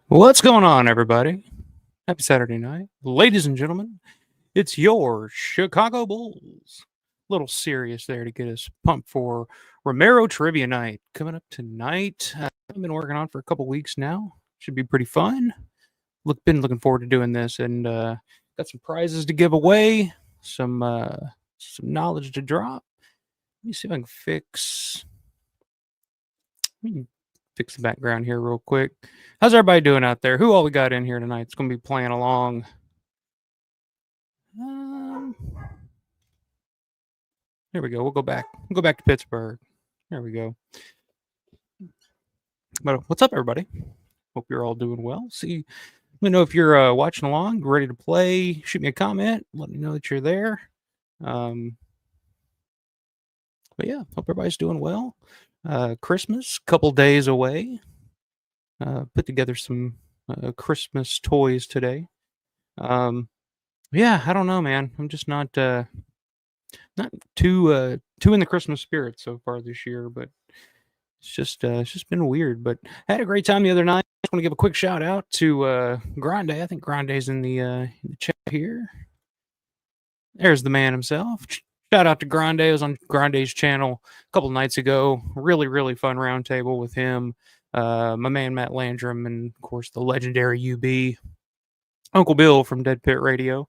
What's going on, everybody? Happy Saturday night. Ladies and gentlemen, it's your Chicago Bulls. A little serious there to get us pumped for Romero Trivia Night coming up tonight. I've been working on for a couple weeks now. Should be pretty fun. Been looking forward to doing this, and got some prizes to give away, some knowledge to drop. Let me see if I can fix the background here real quick. How's everybody doing out there? Who all we got in here tonight? It's going to be playing along. There we go. We'll go back. We'll go back to Pittsburgh. There we go. But what's up, everybody? Hope you're all doing well. Let me know if you're watching along, ready to play. Shoot me a comment. Let me know that you're there. But yeah, hope everybody's doing well. Christmas, couple days away. Put together some Christmas toys today. Yeah, I don't know, man. I'm just not too in the Christmas spirit so far this year, but it's just been weird. But I had a great time the other night. I want to give a quick shout out to Grande. I think Grande's in the chat here. There's the man himself. Shout out to Grande. I was on Grande's channel a couple nights ago. Really, really fun roundtable with him, my man Matt Landrum, and of course the legendary UB, Uncle Bill from Dead Pit Radio.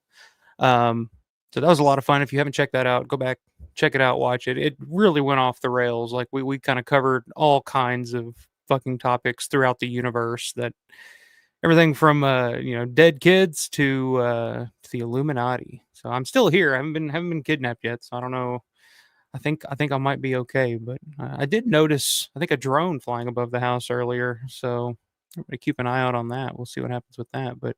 So that was a lot of fun. If you haven't checked that out, go back, check it out, watch it. It really went off the rails. Like we kind of covered all kinds of fucking topics throughout the universe, that everything from dead kids to the Illuminati. So I'm still here. I haven't been kidnapped yet, so I don't know. I think I might be okay, but I did notice, I think, a drone flying above the house earlier, so I'm gonna keep an eye out on that. We'll see what happens with that. But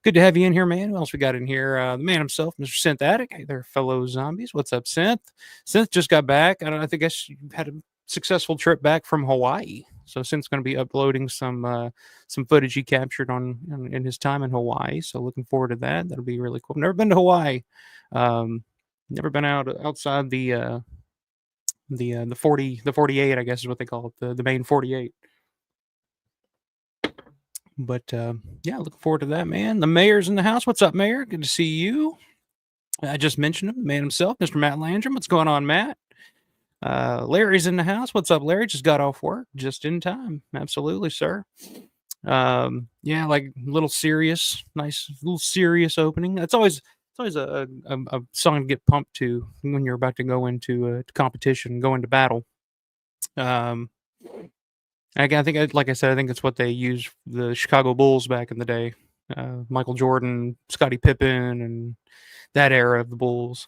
good to have you in here, man. Who else we got in here? The man himself, Mr. Synth Attic. Hey there, fellow zombies. What's up, Synth? Synth just got back. I guess you had a successful trip back from Hawaii. So Synth's going to be uploading some footage he captured in his time in Hawaii. So looking forward to that. That'll be really cool. Never been to Hawaii. Never been outside the 48, I guess is what they call it, the main 48. But yeah, looking forward to that, man. The mayor's in the house. What's up, Mayor? Good to see you. I just mentioned him, the man himself, Mr. Matt Landrum. What's going on, Matt? Larry's in the house. What's up, Larry? Just got off work just in time. Absolutely, sir. Yeah, like little serious, nice little serious opening. It's always a song to get pumped to when you're about to go into competition, go into battle. I think, like I said, I think it's what they used the Chicago Bulls back in the day. Michael Jordan, Scottie Pippen, and that era of the Bulls.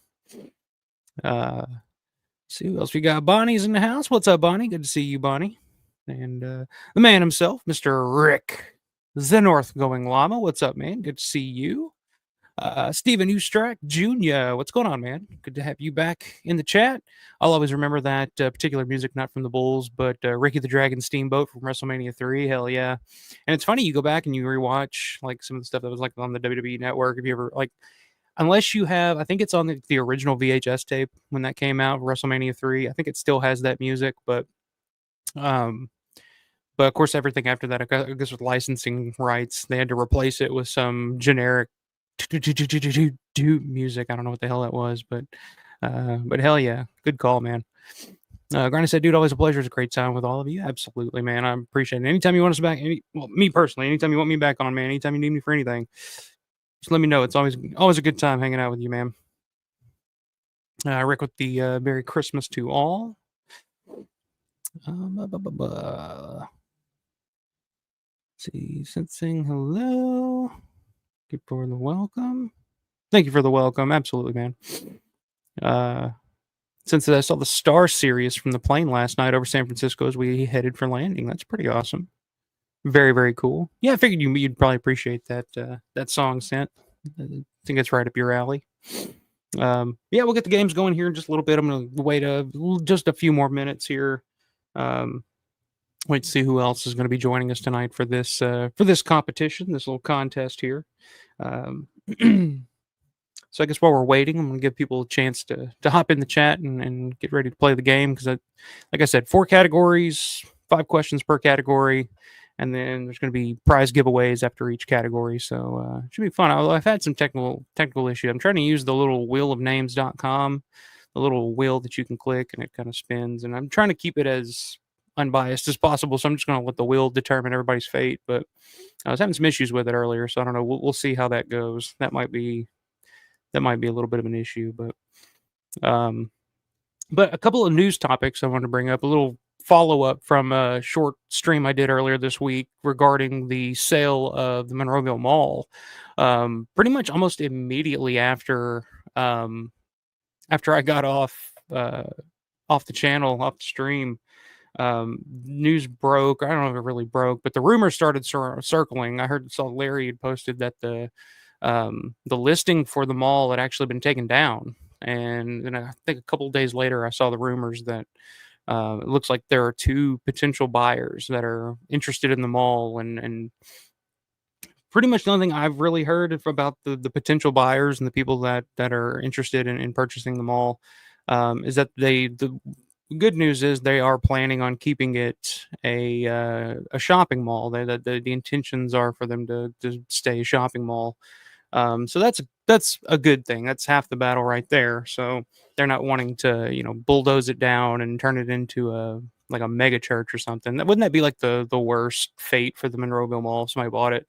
See who else we got. Bonnie's in the house. What's up, Bonnie? Good to see you, Bonnie. And the man himself, Mr. Rick, the North Going Llama. What's up, man? Good to see you. Steven Ustrack Jr. What's going on, man? Good to have you back in the chat. I'll always remember that particular music, not from the Bulls, but Ricky the Dragon Steamboat from WrestleMania 3. Hell yeah. And it's funny, you go back and you rewatch like some of the stuff that was like on the WWE Network. If you ever like, unless you have, I think it's on the original VHS tape when that came out, WrestleMania 3. I think it still has that music, but of course everything after that, I guess with licensing rights, they had to replace it with some generic music. I don't know what the hell that was, but hell yeah, good call, man. Granny said, dude, always a pleasure. It's a great time with all of you. Absolutely, man. I appreciate it. Anytime you want us back, me personally, anytime you want me back on, man, anytime you need me for anything, just let me know. It's always a good time hanging out with you, man. Rick with the Merry Christmas to all. See, sensing hello. Thank you for the welcome. Thank you for the welcome. Absolutely, man. Since I saw the Star Series from the plane last night over San Francisco as we headed for landing, that's pretty awesome. Very, very cool. Yeah, I figured you'd probably appreciate that song, Sent. I think it's right up your alley. Yeah, we'll get the games going here in just a little bit. I'm going to wait just a few more minutes here. Wait to see who else is going to be joining us tonight for this competition, this little contest here. So I guess while we're waiting, I'm going to give people a chance to hop in the chat and get ready to play the game, because like I said, 4 categories, 5 questions per category, and then there's going to be prize giveaways after each category. So it should be fun. I've had some technical issue. I'm trying to use the little wheelofnames.com, the little wheel that you can click and it kind of spins. And I'm trying to keep it as unbiased as possible. So I'm just going to let the wheel determine everybody's fate. But I was having some issues with it earlier, so I don't know. We'll see how that goes. That might be a little bit of an issue, um, but a couple of news topics I want to bring up. A little follow up from a short stream I did earlier this week regarding the sale of the Monroeville Mall. Pretty much almost immediately um, after I got off the channel, off the stream, news broke. I don't know if it really broke, but the rumors started circling. I saw Larry had posted that the listing for the mall had actually been taken down, and then I think a couple of days later, I saw the rumors that it looks like there are two potential buyers that are interested in the mall, and pretty much the only thing I've really heard about the potential buyers and the people that are interested in purchasing the mall is that the good news is they are planning on keeping it a shopping mall. The intentions are for them to stay a shopping mall. So that's a good thing. That's half the battle right there. So they're not wanting to bulldoze it down and turn it into a mega church or something. Wouldn't that be like the worst fate for the Monroeville Mall if somebody bought it?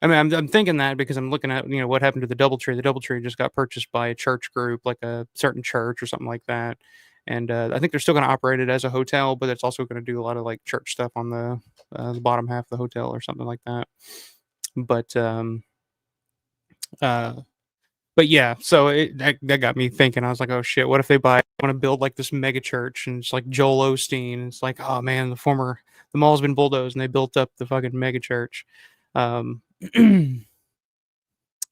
I mean, I'm thinking that because I'm looking at what happened to the DoubleTree. The DoubleTree just got purchased by a church group, like a certain church or something like that. And I think they're still going to operate it as a hotel, but it's also going to do a lot of like church stuff on the bottom half of the hotel or something like that. But uh, but yeah, so that got me thinking. I was like, oh shit, what if they want to build like this mega church and it's like Joel Osteen? It's like, oh man, the mall's been bulldozed and they built up the fucking mega church. Um,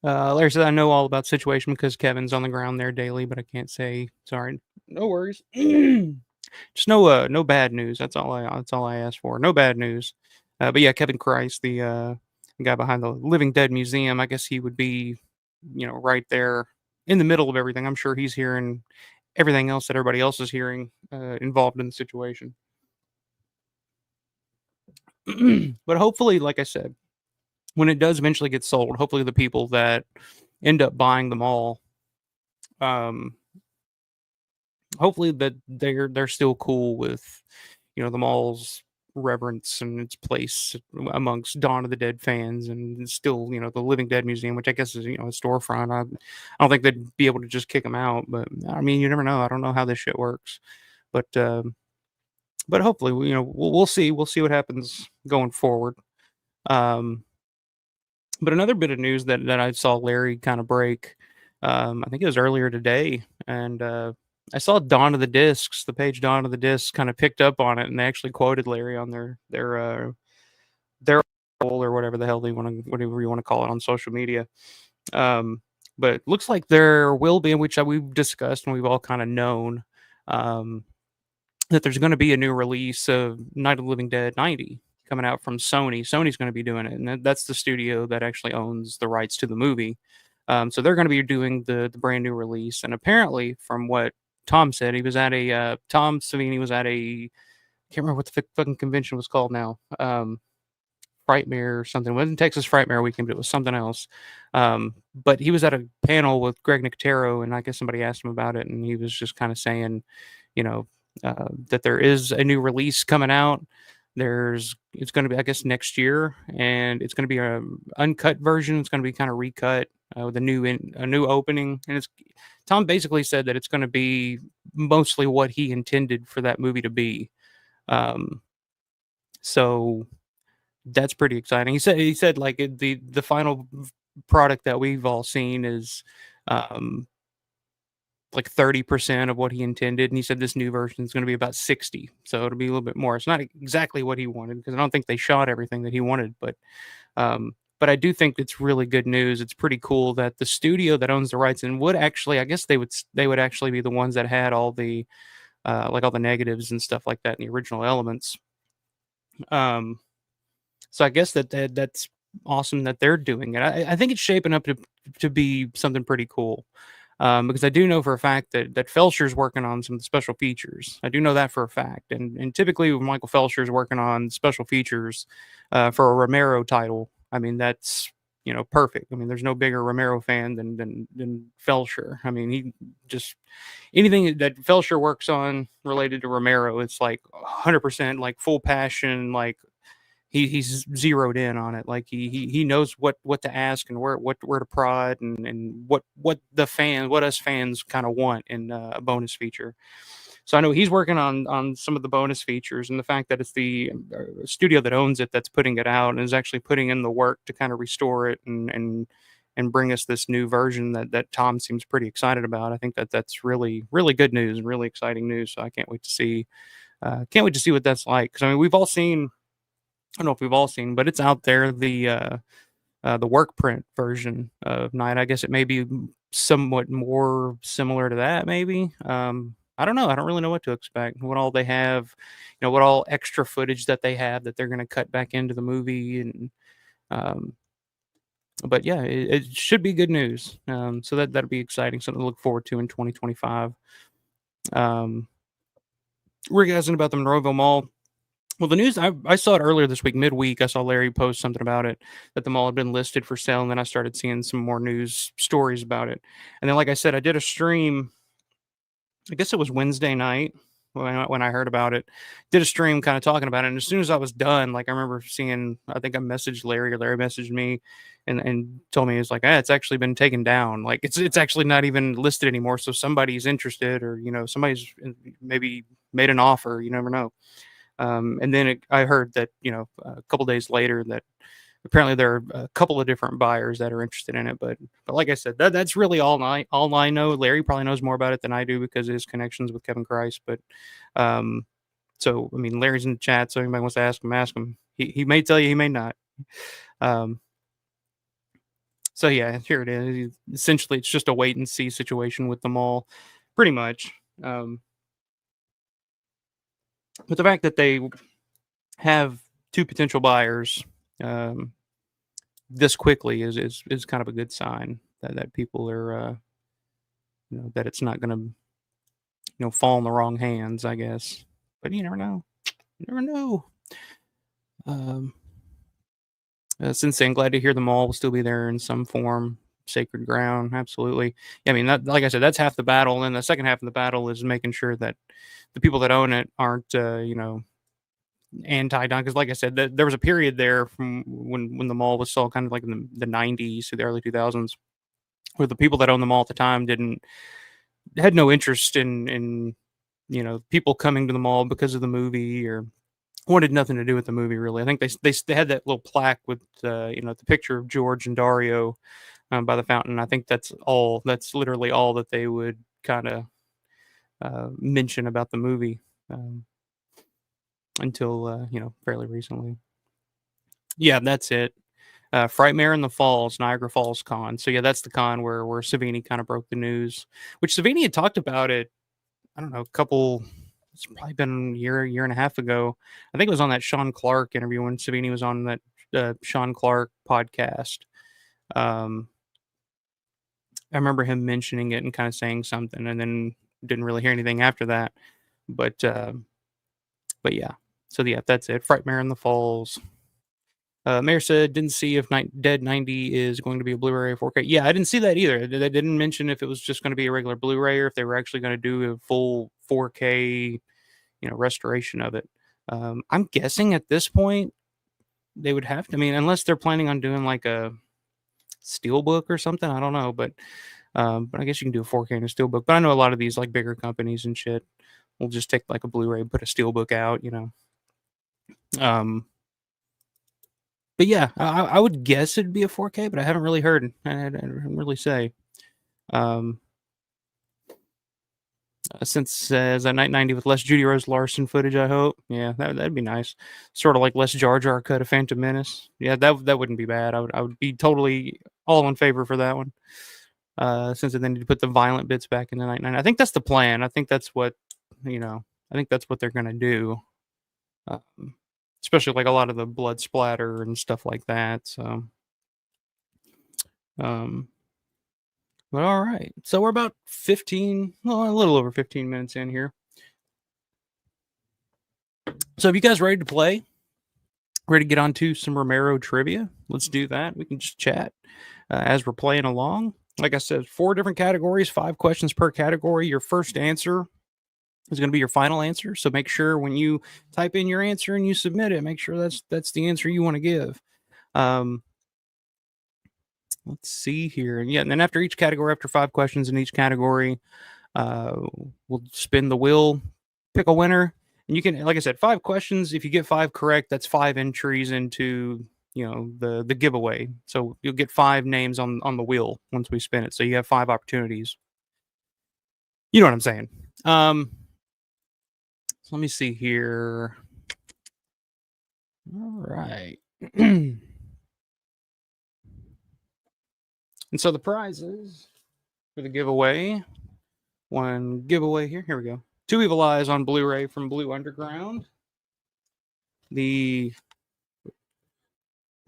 Larry said, I know all about the situation because Kevin's on the ground there daily, but I can't say sorry. No worries. Just no bad news. That's all I asked for. No bad news. But yeah, Kevin Christ, the guy behind the Living Dead Museum, I guess he would be, right there in the middle of everything. I'm sure he's hearing everything else that everybody else is hearing involved in the situation. But hopefully, like I said, when it does eventually get sold, hopefully the people that end up buying them all, um, hopefully that they're still cool with the mall's reverence and its place amongst Dawn of the Dead fans, and it's still the Living Dead Museum, which I guess is a storefront. I don't think they'd be able to just kick them out, but I mean you never know. I don't know how this shit works, but hopefully we'll see what happens going forward. Um, but another bit of news that I saw Larry kind of break, I think it was earlier today, and I saw Dawn of the Discs, the page Dawn of the Discs, kind of picked up on it, and they actually quoted Larry on their poll or whatever the hell whatever you want to call it on social media. Um, but it looks like there will be, which we've discussed and we've all kind of known, um, that there's going to be a new release of Night of the Living Dead 90 coming out from Sony. Sony's going to be doing it, and that's the studio that actually owns the rights to the movie. So they're going to be doing the brand new release. And apparently, from what Tom said, he was at a Tom Savini was at a, I can't remember what the fucking convention was called now. Frightmare or something. It wasn't Texas Frightmare Weekend, but it was something else. But he was at a panel with Greg Nicotero, and I guess somebody asked him about it, and he was just kind of saying, you know, that there is a new release coming out. It's going to be, I guess, next year, and it's going to be a uncut version. It's going to be kind of recut with a new opening, and it's Tom basically said that it's going to be mostly what he intended for that movie to be. Um, so that's pretty exciting. He said like the final product that we've all seen is um like 30% of what he intended, and he said this new version is going to be about 60, so it'll be a little bit more. It's not exactly what he wanted because I don't think they shot everything that he wanted, but I do think it's really good news. It's pretty cool that the studio that owns the rights and would actually, I guess they would actually be the ones that had all the like all the negatives and stuff like that in the original Elements. um so I guess that's awesome that they're doing it. I think it's shaping up to be something pretty cool. because I do know for a fact that Felsher's working on some special features. I do know that for a fact, and typically when Michael Felsher's working on special features for a Romero title, I mean that's perfect. I mean, there's no bigger Romero fan than Felsher. I mean, he just anything that Felsher works on related to Romero, it's like 100% like full passion, like he's zeroed in on it. Like he knows what to ask and where to prod and what us fans kind of want in a bonus feature. So I know he's working on some of the bonus features, and the fact that it's the studio that owns it that's putting it out and is actually putting in the work to kind of restore it and bring us this new version that Tom seems pretty excited about. I think that's really really good news and really exciting news. So I can't wait to see what that's like, because I mean we've all seen, I don't know if we've all seen, but it's out there, the work print version of Night. I guess it may be somewhat more similar to that, maybe. I don't know. I don't really know what to expect. What all they have, what all extra footage that they have that they're going to cut back into the movie, and um, but yeah, it should be good news. So that'll be exciting. Something to look forward to in 2025. Um, we're guessing about the Monroeville Mall. Well, the news, I saw it earlier this week, midweek. I saw Larry post something about it, that the mall had been listed for sale, and then I started seeing some more news stories about it. And then, like I said, I did a stream. I guess it was Wednesday night when I heard about it. Did a stream kind of talking about it, and as soon as I was done, like I remember seeing, I think I messaged Larry, or Larry messaged me, and told me it's like, it's actually been taken down. Like it's actually not even listed anymore. So somebody's interested, or somebody's maybe made an offer. You never know. And then I heard that a couple days later that apparently there are a couple of different buyers that are interested in it. But like I said, that's really all I know. Larry probably knows more about it than I do because of his connections with Kevin Christ. But um, so I mean, Larry's in the chat, so anybody wants to ask him, ask him. He may tell you, he may not. Um, so yeah, here it is. Essentially, it's just a wait and see situation with the mall, pretty much. But the fact that they have two potential buyers um, this quickly is kind of a good sign that people are that it's not going to fall in the wrong hands, I guess. But you never know. You never know. Um, since I'm glad to hear them all will still be there in some form. Sacred ground, absolutely. Yeah, I mean, like I said, that's half the battle, and the second half of the battle is making sure that the people that own it aren't anti-Don, because like I said, there was a period there from when the mall was sold, kind of like in the 90s to the early 2000s, where the people that owned the mall at the time had no interest in people coming to the mall because of the movie, or wanted nothing to do with the movie really. I think they had that little plaque with the picture of George and Dario by the fountain. I think that's literally all that they would kind of mention about the movie until fairly recently. Yeah, that's it. Frightmare in the Falls, Niagara Falls Con. So yeah, that's the con where Savini kind of broke the news, which Savini had talked about it. I don't know, a couple. It's probably been a year and a half ago. I think it was on that Sean Clark interview when Savini was on that Sean Clark podcast. I remember him mentioning it and kind of saying something, and then didn't really hear anything after that. But yeah. So yeah, that's it. Frightmare in the Falls. Mayor said didn't see if Dead 90 is going to be a Blu-ray or 4K. Yeah, I didn't see that either. They didn't mention if it was just going to be a regular Blu-ray or if they were actually going to do a full 4K, restoration of it. I'm guessing at this point they would have to. I mean, unless they're planning on doing like a steelbook or something. I don't know, but I guess you can do a 4K and a steelbook. But I know a lot of these like bigger companies and shit will just take like a Blu-ray and put a steelbook out. Um, but yeah, I would guess it'd be a 4K, but I haven't really heard. I didn't really say. Um, since says a Night 90 with less Judy Rose Larson footage, I hope. Yeah, that'd be nice. Sort of like less Jar Jar cut of Phantom Menace. Yeah, that wouldn't be bad. I would be totally all in favor for that one. Since they need to put the violent bits back in the Night 90. I think that's the plan. I think that's what I think that's what they're gonna do. Um, Especially like a lot of the blood splatter and stuff like that. So, um, But all right. So we're about 15, well, a little over 15 minutes in here. So if you guys ready to play, ready to get on to some Romero trivia, let's do that. We can just chat as we're playing along. Like I said, 4 different categories, 5 questions per category. Your first answer is going to be your final answer. So make sure when you type in your answer and you submit it, make sure that's the answer you want to give. Let's see here. And yeah, and then after each category, after 5 questions in each category, we'll spin the wheel, pick a winner. And you can, like I said, 5 questions. If you get 5 correct, that's 5 entries into the giveaway. So you'll get 5 names on the wheel once we spin it. So you have 5 opportunities. You know what I'm saying? So let me see here. All right. And so the prizes for the giveaway. One giveaway here. Here we go. 2 Evil Eyes on Blu-ray from Blue Underground. The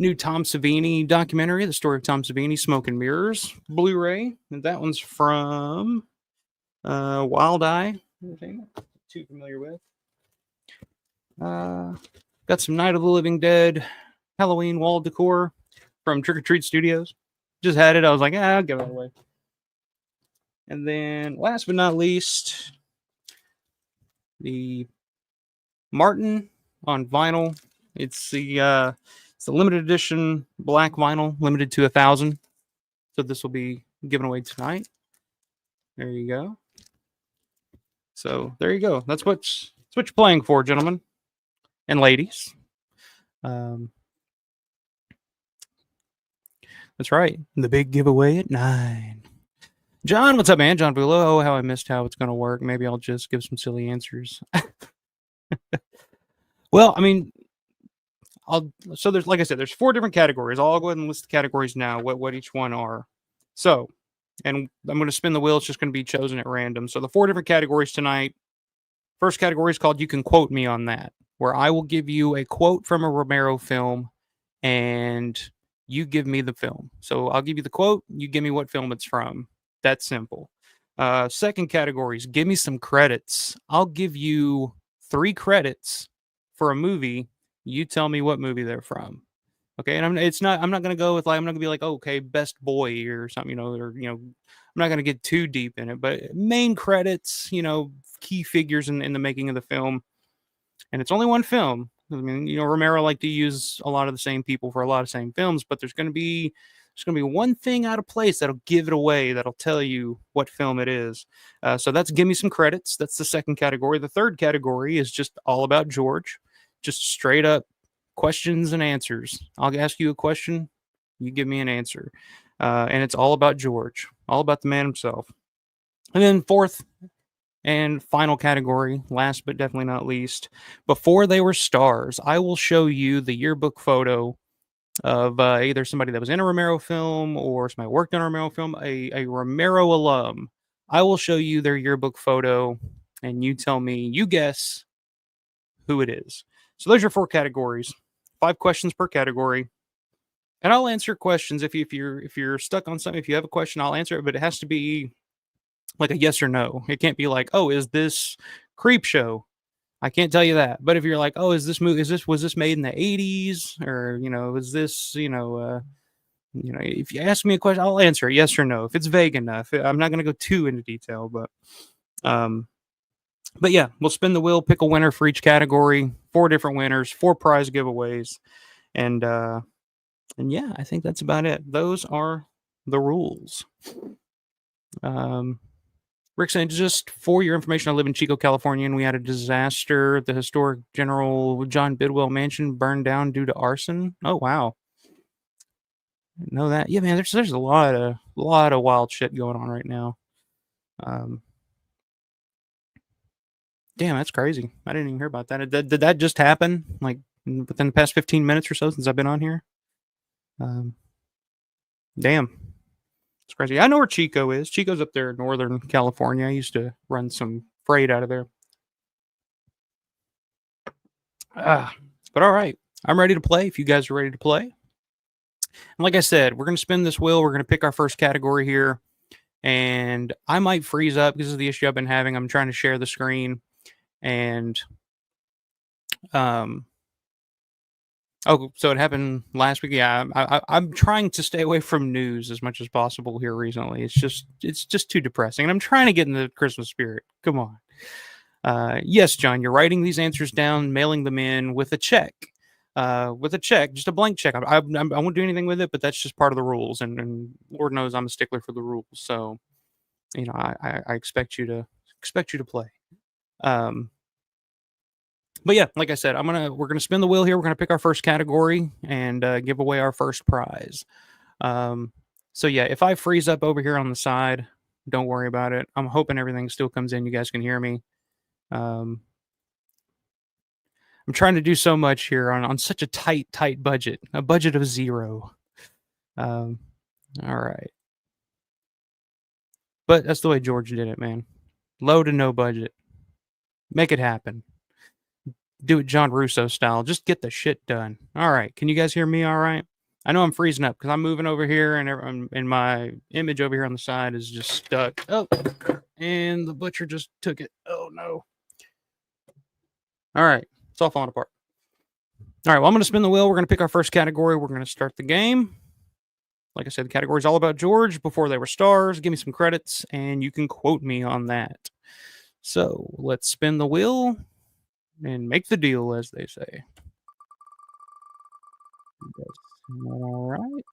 new Tom Savini documentary, the story of Tom Savini, Smoke and Mirrors, Blu-ray. And that one's from Wild Eye. Too familiar with. Got some Night of the Living Dead Halloween wall decor from Trick or Treat Studios. Just had it. I was like, I'll give it away. And then last but not least, the Martin on vinyl. It's the limited edition black vinyl, limited to 1,000. So this will be given away tonight. There you go. So there you go. That's what you're playing for, gentlemen and ladies. That's right. The big giveaway at 9. John, what's up, man? John Bulow. Oh, how I missed how it's going to work. Maybe I'll just give some silly answers. Well, I mean, so there's, like I said, there's 4 different categories. I'll go ahead and list the categories now, what each one are. So, and I'm going to spin the wheel. It's just going to be chosen at random. So the 4 different categories tonight. First category is called You Can Quote Me on That, where I will give you a quote from a Romero film, and you give me the film. So I'll give you the quote. You give me what film it's from. That's simple. Second category is give me some credits. I'll give you 3 credits for a movie. You tell me what movie they're from. Okay, and I'm not gonna go with, like, I'm not gonna be like, oh, okay, best boy or something, or I'm not gonna get too deep in it, but main credits, key figures in the making of the film. And it's only one film. I mean, Romero liked to use a lot of the same people for a lot of same films, but there's gonna be one thing out of place that'll give it away, that'll tell you what film it is. So that's give me some credits. That's the second category. The third category is just all about George, just straight up questions and answers. I'll ask you a question, you give me an answer, and it's all about George, all about the man himself. And then fourth and final category, last but definitely not least, before they were stars, I will show you the yearbook photo of either somebody that was in a Romero film or somebody worked on a Romero film, a Romero alum. I will show you their yearbook photo, and you tell me, you guess who it is. So those are 4 categories, 5 questions per category, and I'll answer questions if you're stuck on something. If you have a question, I'll answer it, but it has to be like a yes or no. It can't be like, oh, is this Creep Show? I can't tell you that. But if you're like, oh, was this made in the 80s, or is this if you ask me a question, I'll answer it yes or no if it's vague enough. I'm not going to go too into detail, but yeah, we'll spin the wheel, pick a winner for each category, 4 different winners, 4 prize giveaways, and yeah, I think that's about it. Those are the rules. Rick saying, just for your information, I live in Chico, California, and we had a disaster. The historic General John Bidwell mansion burned down due to arson. Oh, wow. Know that? Yeah, man, there's a lot of wild shit going on right now. Damn, that's crazy. I didn't even hear about that. Did that just happen, like, within the past 15 minutes or so since I've been on here? Damn. It's crazy. I know where Chico is. Chico's up there in Northern California. I used to run some freight out of there. But all right. I'm ready to play if you guys are ready to play. And like I said, we're going to spin this wheel. We're going to pick our first category here. and I might freeze up because of the issue I've been having. I'm trying to share the screen, and um, oh, so it happened last week. Yeah, I'm trying to stay away from news as much as possible here recently. It's just too depressing, and I'm trying to get in the Christmas spirit. Come on. Yes, John, you're writing these answers down, mailing them in with a check. With a check, just a blank check. I won't do anything with it, but that's just part of the rules, and Lord knows I'm a stickler for the rules. So I expect you to play. Um, but yeah, like I said, we're gonna spin the wheel here. We're gonna pick our first category and give away our first prize. Um, so yeah, if I freeze up over here on the side, don't worry about it. I'm hoping everything still comes in. You guys can hear me. Um, I'm trying to do so much here on such a tight budget, a budget of 0. Um, all right, but that's the way George did it, man. Low to no budget, make it happen. Do it John Russo style. Just get the shit done. All right, can you guys hear me? All right. I know I'm freezing up because I'm moving over here, and my image over here on the side is just stuck. Oh, and the butcher just took it. Oh no. All right, it's all falling apart. All right, well, I'm going to spin the wheel. We're going to pick our first category. We're going to start the game. Like I said, the category is all about George before they were stars. Give me some credits, and you can quote me on that. So let's spin the wheel and make the deal, as they say. All right.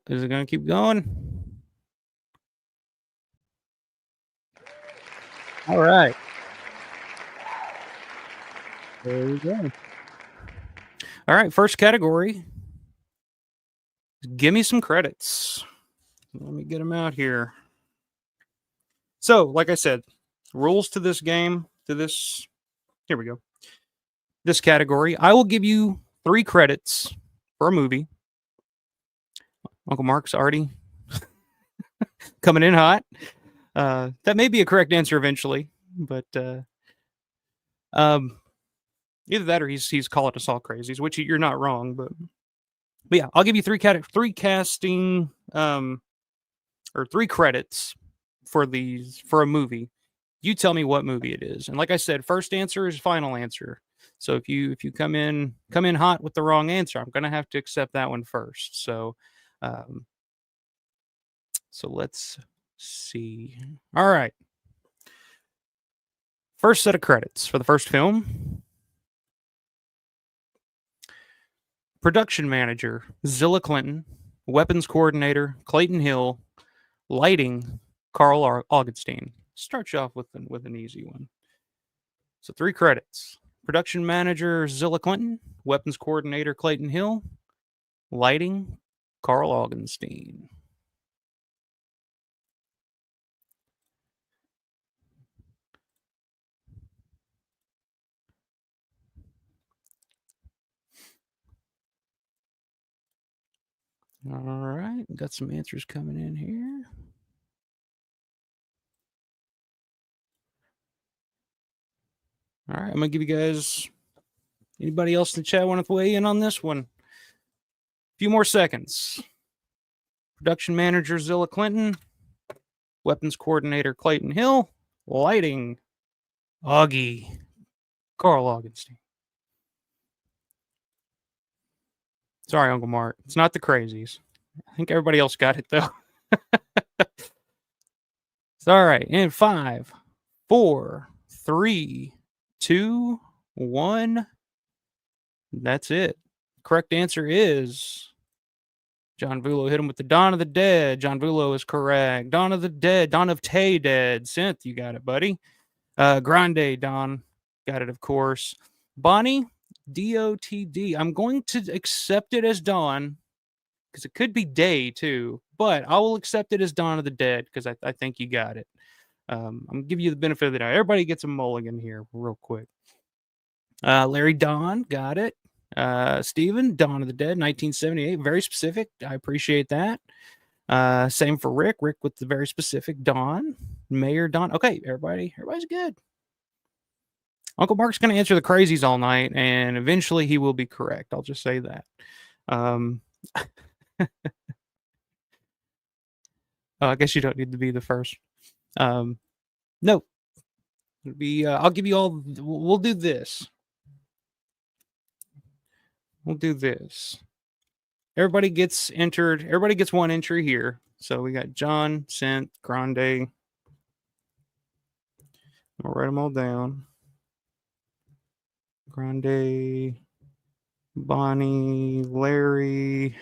Is it going to keep going? All right. There we go. All right, first category. Give me some credits. Let me get them out here. So, like I said, rules to this game, here we go. This category, I will give you 3 credits for a movie. Uncle Mark's already coming in hot. That may be a correct answer eventually, but either that or he's calling us all crazies, which you're not wrong, but yeah, I'll give you 3 casting or 3 credits for a movie. You tell me what movie it is, and like I said, first answer is final answer. So if you come in hot with the wrong answer, I'm gonna have to accept that one first. So let's see. All right. First set of credits for the first film. Production manager, Zilla Clinton. Weapons coordinator, Clayton Hill. Lighting, Carl Augustine. Start you off with an easy one. So 3 credits. Production manager, Zilla Clinton. Weapons coordinator, Clayton Hill. Lighting, Carl Augustine. All right, got some answers coming in here. All right, I'm gonna give you guys. Anybody else in the chat want to weigh in on this one? A few more seconds. Production manager Zilla Clinton, weapons coordinator Clayton Hill, lighting Augie Carl Augustine. Sorry, Uncle Mark. It's not the crazies. I think everybody else got it though. All right, in 5, 4, 3, 2, 1. That's it. Correct answer is John Vulo hit him with the Dawn of the Dead. John Vulo is correct. Dawn of the Dead. Dawn of Tay Dead. Synth, you got it, buddy. Grande, Don. Got it, of course. Bonnie, DOTD. I'm going to accept it as Dawn because it could be Day too, but I will accept it as Dawn of the Dead because I think you got it. I'm going to give you the benefit of the doubt. Everybody gets a mulligan here real quick. Larry Don, got it. Steven, Dawn of the Dead, 1978. Very specific. I appreciate that. Same for Rick. Rick with the very specific Dawn. Mayor Dawn. Okay, everybody's good. Uncle Mark's going to answer the crazies all night, and eventually he will be correct. I'll just say that. Oh, I guess you don't need to be the first. No, it'll be. I'll give you all. We'll do this. We'll do this. Everybody gets entered. Everybody gets one entry here. So we got John, Synth, Grande. I'll write them all down. Grande, Bonnie, Larry.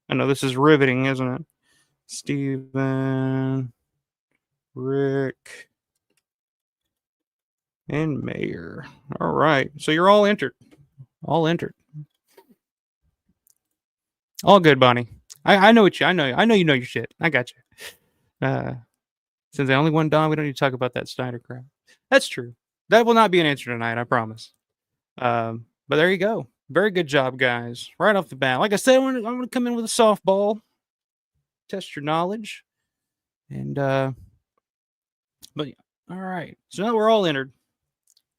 I know this is riveting, isn't it? Steven, Rick, and Mayor. All right. So you're all entered. All entered. All good, Bonnie. I know what you. I know you know your shit. I got you. Since the only one Don, we don't need to talk about that Snyder crap. That's true. That will not be an answer tonight. I promise. But there you go. Very good job, guys. Right off the bat. Like I said, I'm going to come in with a softball, test your knowledge, and but yeah. All right. So now we're all entered.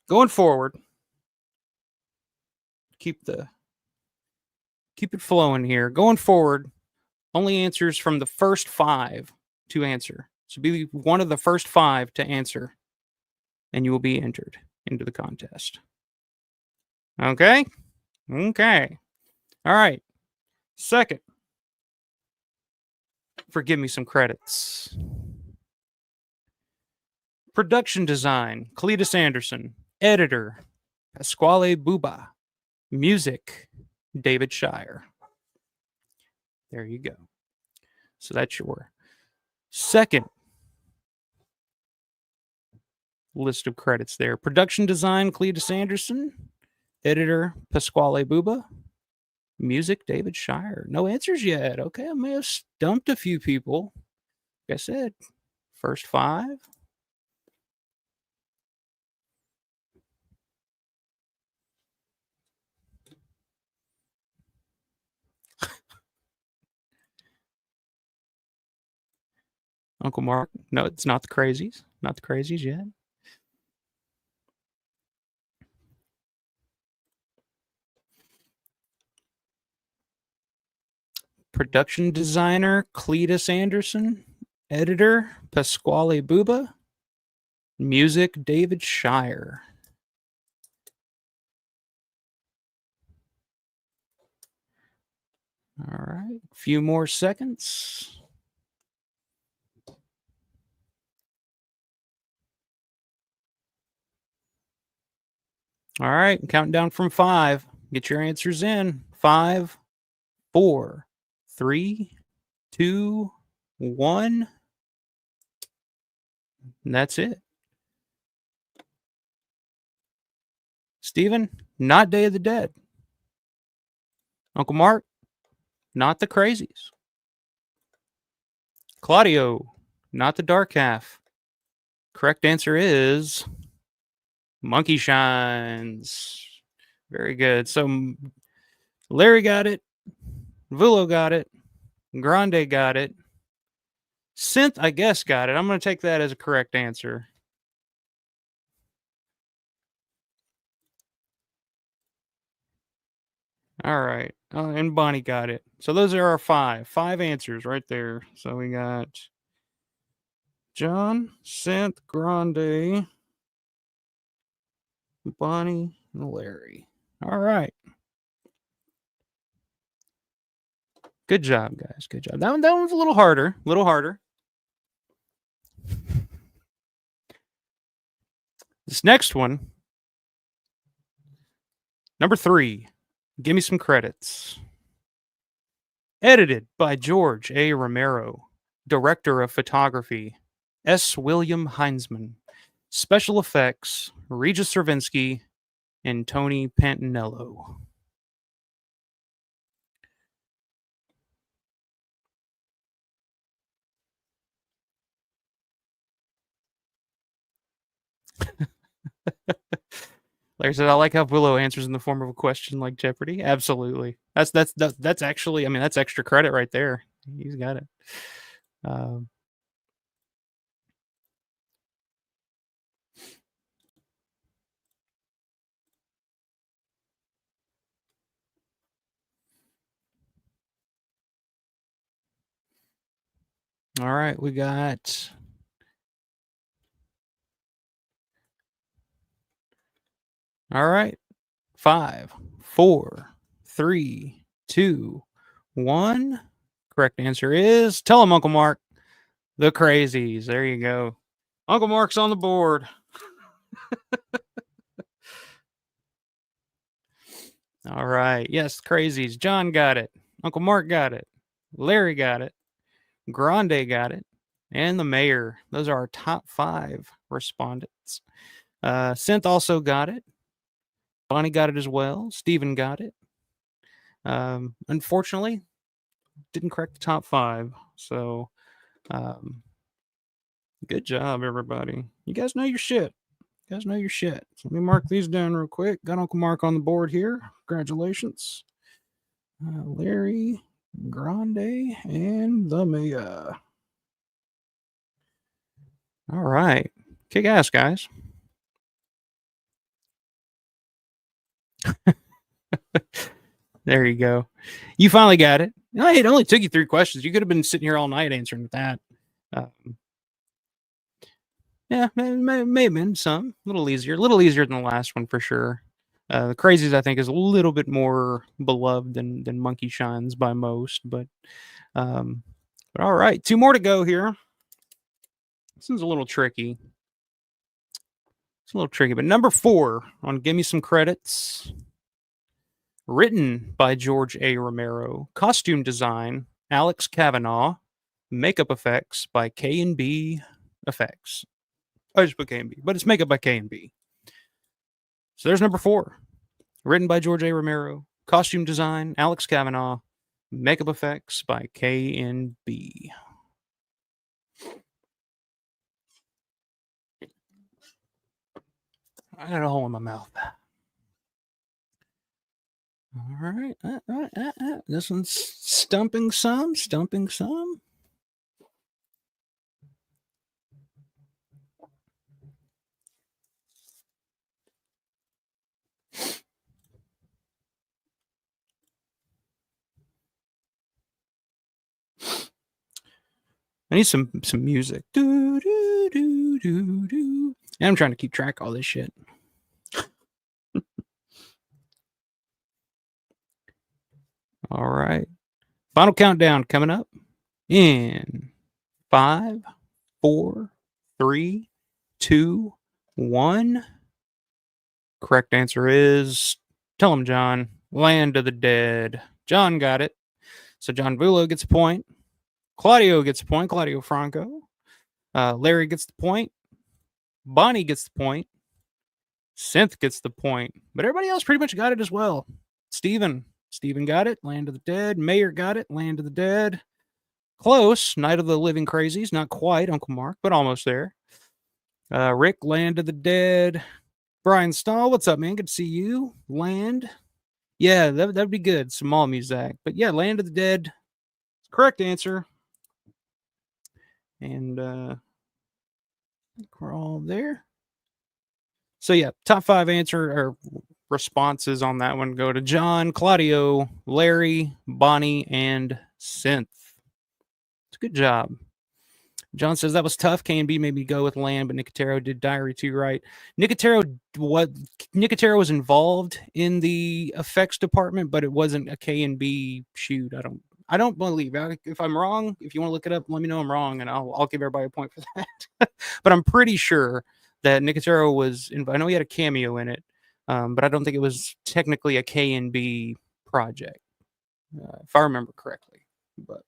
Going forward, keep it flowing here. Going forward, only answers from the first 5 to answer. So be one of the first 5 to answer, and you will be entered into the contest. Okay? Okay. All right. Second, forgive me some credits. Production design, Cletus Anderson. Editor, Pasquale Buba. Music, David Shire. There you go. So that's your second list of credits there. Production design, Cletus Anderson. Editor, Pasquale Buba. Music, David Shire. No answers yet. Okay, I may have stumped a few people. Like I said, first 5. Uncle Mark. No, it's not the crazies. Not the crazies yet. Production designer, Cletus Anderson. Editor, Pasquale Buba. Music, David Shire. All right. A few more seconds. All right. Counting down from 5. Get your answers in. 5, 4, 3, 2, 1. And that's it. Steven, not Day of the Dead. Uncle Mark, not the Crazies. Claudio, not the Dark Half. Correct answer is Monkey Shines. Very good. So Larry got it. Vulo got it. Grande got it. Synth, I guess, got it. I'm going to take that as a correct answer. All right. And Bonnie got it. So those are our 5 answers right there. So we got John, Synth, Grande, Bonnie, and Larry. All right. Good job, guys. Good job. That one was a little harder. A little harder. This next one, number 3. Give me some credits. Edited by George A. Romero. Director of photography, S. William Heinzman. Special effects, Regis Servinsky and Tony Pantanello. Larry said, "I like how Willow answers in the form of a question like Jeopardy." Absolutely. That's actually, I mean, that's extra credit right there. He's got it. All right, we got. All right. 5, 4, 3, 2, 1. Correct answer is tell them, Uncle Mark. The Crazies. There you go. Uncle Mark's on the board. All right. Yes, Crazies. John got it. Uncle Mark got it. Larry got it. Grande got it. And the mayor. Those are our top 5 respondents. Synth also got it. Bonnie got it as well. Steven got it. Unfortunately, didn't correct the top 5. So, good job, everybody. You guys know your shit. You guys know your shit. So let me mark these down real quick. Got Uncle Mark on the board here. Congratulations. Larry, Grande, and the Mayor. All right. Kick ass, guys. There you go. You finally got it. It only took you 3 questions. You could have been sitting here all night answering that. Yeah, may have been some. A little easier than the last one for sure. The Crazies, I think, is a little bit more beloved than Monkey Shines by most, but all right, 2 more to go here. This one's a little tricky. It's a little tricky, but number 4 on Give Me Some Credits. Written by George A. Romero. Costume design, Alex Kavanaugh. Makeup effects by K&B Effects. I just put K&B, but it's makeup by K&B. So there's number 4. Written by George A. Romero. Costume design, Alex Kavanaugh. Makeup effects by K&B. I got a hole in my mouth. All right. This one's stumping some. I need some music. Do, do, do, do, do. And I'm trying to keep track of all this shit. All right. Final countdown coming up in 5, 4, 3, 2, 1. Correct answer is tell him, John. Land of the Dead. John got it. So John Vulo gets a point. Claudio gets a point. Claudio Franco. Larry gets the point. Bonnie gets the point. Synth gets the point. But everybody else pretty much got it as well. Steven got it. Land of the Dead. Mayor got it. Land of the Dead. Close. Night of the Living Crazies. Not quite Uncle Mark, but almost there. Rick, Land of the Dead. Brian Stahl, what's up, man? Good to see you. Land. Yeah, that'd be good. Some mall music. But yeah, Land of the Dead. Correct answer. And I think we're all there. So yeah, top 5 answer or responses on that one go to John, Claudio, Larry, Bonnie, and Synth. It's a good job. John says that was tough. K&B made me go with Land, but Nicotero did Diary 2 right. Nicotero was involved in the effects department, but it wasn't a K&B shoot. I don't believe. If I'm wrong, if you want to look it up, let me know I'm wrong, and I'll give everybody a point for that. But I'm pretty sure that Nicotero was. I know he had a cameo in it, but I don't think it was technically a K&B project, if I remember correctly. But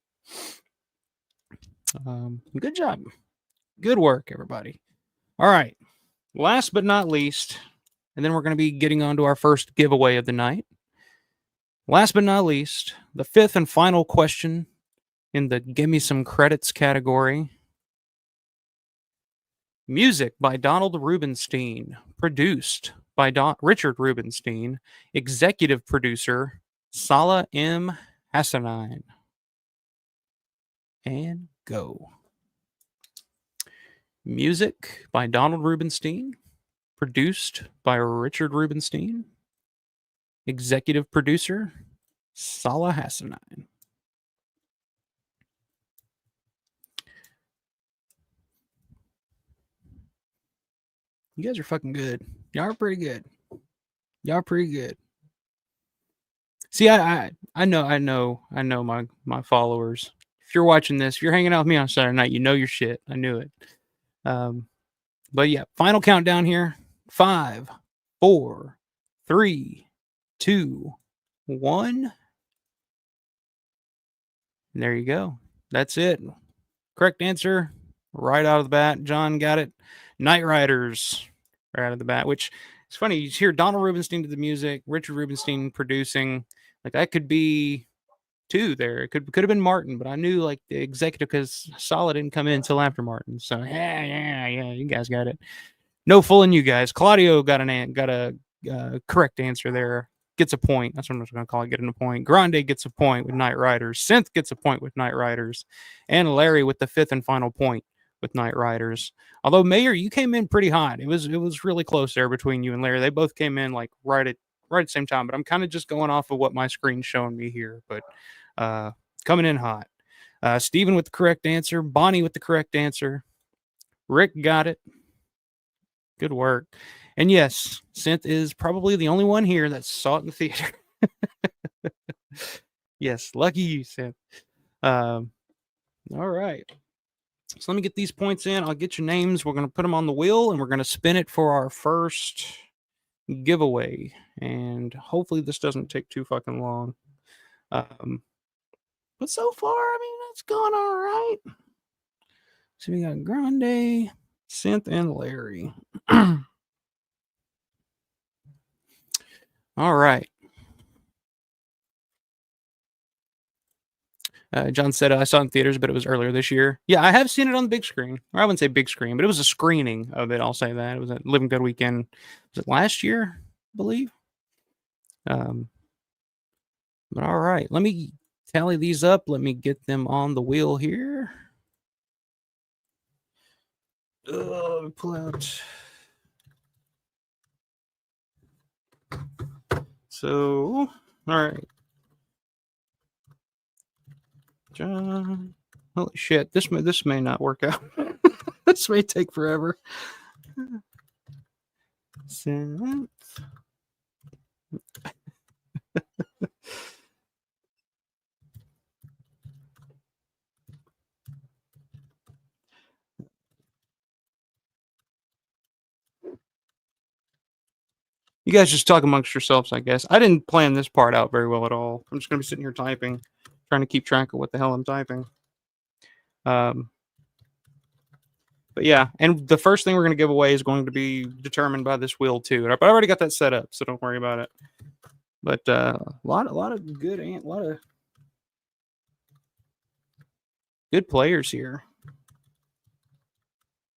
good job. Good work, everybody. All right. Last but not least, and then we're going to be getting on to our first giveaway of the night. Last but not least, the 5th and final question in the Give Me Some Credits category. Music by Donald Rubenstein. Produced by Richard Rubenstein. Executive producer, Salah M. Hassanein. And go. Music by Donald Rubenstein. Produced by Richard Rubenstein. Executive producer, Salah Hassanein. You guys are fucking good. Y'all are pretty good. Y'all are pretty good. See, I know my followers. If you're watching this, if you're hanging out with me on Saturday night, you know your shit. I knew it. Um, but yeah, final countdown here. 5, 4, 3, 2, 1. And there you go. That's it. Correct answer right out of the bat. John got it. Night Riders right out of the bat, which it's funny. You hear Donald Rubenstein to the music, Richard Rubenstein producing. Like that could be two there. It could have been Martin, but I knew like the executive because Solid didn't come in until after Martin. So yeah, you guys got it. No fooling you guys. Claudio got a correct answer there. Gets a point. That's what I'm just gonna call it. Getting a point. Grande gets a point with Night Riders. Synth gets a point with Night Riders, and Larry with the fifth and final point with Night Riders. Although Mayor, you came in pretty hot. It was really close there between you and Larry. They both came in like right at the same time. But I'm kind of just going off of what my screen's showing me here. But coming in hot. Steven with the correct answer. Bonnie with the correct answer. Rick got it. Good work. And yes, Synth is probably the only one here that saw it in the theater. Yes, lucky you, Synth. All right. So let me get these points in. I'll get your names. We're going to put them on the wheel and we're going to spin it for our first giveaway. And hopefully this doesn't take too fucking long. But so far, I mean, it's going all right. So we got Grande, Synth, and Larry. All right. John said I saw it in theaters, but it was earlier this year. Yeah, I have seen it on the big screen. Or I wouldn't say big screen, but it was a screening of it. I'll say that. It was at Living Good Weekend. Was it last year, I believe? But all right. Let me tally these up. Let me get them on the wheel here. Pull out. So, all right. John. Holy shit! This may not work out. This may take forever. Synth. You guys just talk amongst yourselves, I guess. I didn't plan this part out very well at all. I'm just going to be sitting here typing, trying to keep track of what the hell I'm typing. But yeah, and the first thing we're going to give away is going to be determined by this wheel too. But I already got that set up, so don't worry about it. But a lot of good players here.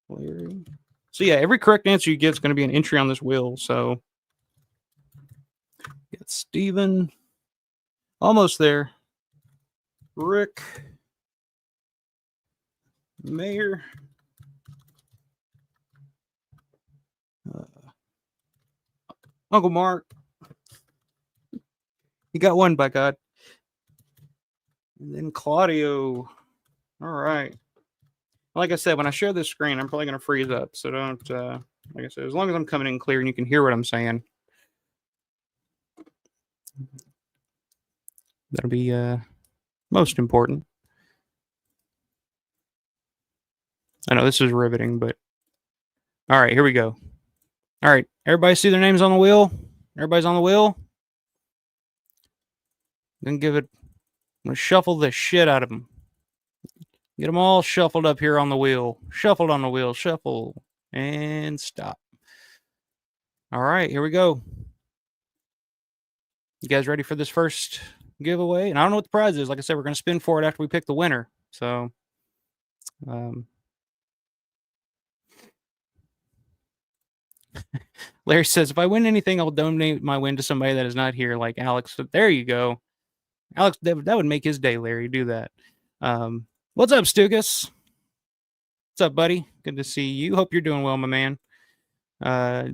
Larry. So yeah, every correct answer you get is going to be an entry on this wheel. So got Steven. Almost there. Rick. Mayor. Uncle Mark. You got one, by God. And then Claudio. All right. Like I said, when I share this screen, I'm probably going to freeze up. So don't, like I said, as long as I'm coming in clear and you can hear what I'm saying, that'll be most important. I know this is riveting, but all right, here we go. All right, everybody see their names on the wheel? Everybody's on the wheel? Then give it, I'm going to shuffle the shit out of them. Get them all shuffled up here on the wheel. Shuffled on the wheel. Shuffle. And stop. All right, here we go. You guys ready for this first giveaway? And I don't know what the prize is. Like I said, we're going to spin for it after we pick the winner. So, Larry says, if I win anything, I'll donate my win to somebody that is not here, like Alex. But there you go. Alex, that would make his day, Larry. Do that. What's up, Stugas? What's up, buddy? Good to see you. Hope you're doing well, my man.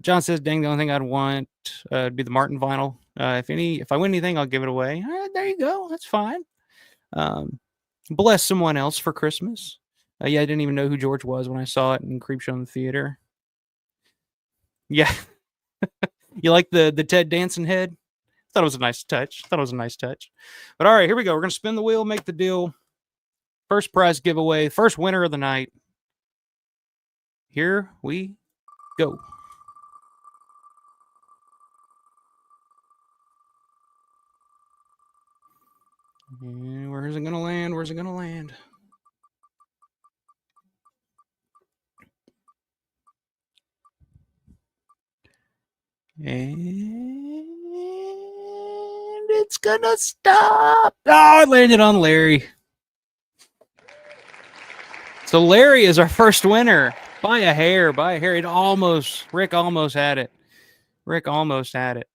John says, dang, the only thing I'd want would be the Martin vinyl. If I win anything, I'll give it away. All right, there you go. That's fine. Bless someone else for Christmas. Yeah, I didn't even know who George was when I saw it in Creepshow in the theater. Yeah. You like the Ted Danson head? Thought it was a nice touch. Thought it was a nice touch. But all right, here we go. We're gonna spin the wheel, make the deal. First prize giveaway, first winner of the night. Here we go. And where's it gonna land? Where's it gonna land? And it's gonna stop. Oh, it landed on Larry. So Larry is our first winner by a hair. By a hair. Rick almost had it. Rick almost had it.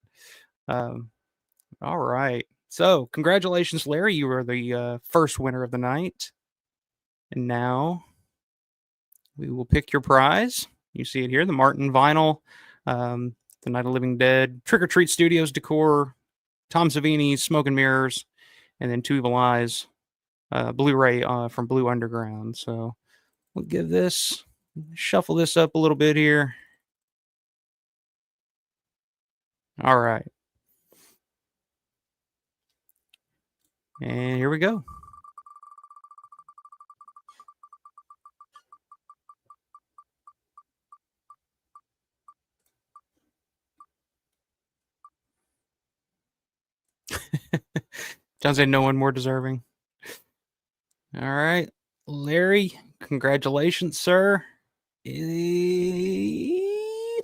All right. So congratulations, Larry. You were the first winner of the night. And now we will pick your prize. You see it here, the Martin vinyl, the Night of Living Dead, Trick or Treat Studios decor, Tom Savini's Smoke and Mirrors, and then Two Evil Eyes Blu-ray from Blue Underground. So we'll give this, shuffle this up a little bit here. All right. And here we go. Sounds like no one more deserving. All right. Larry, congratulations, sir. It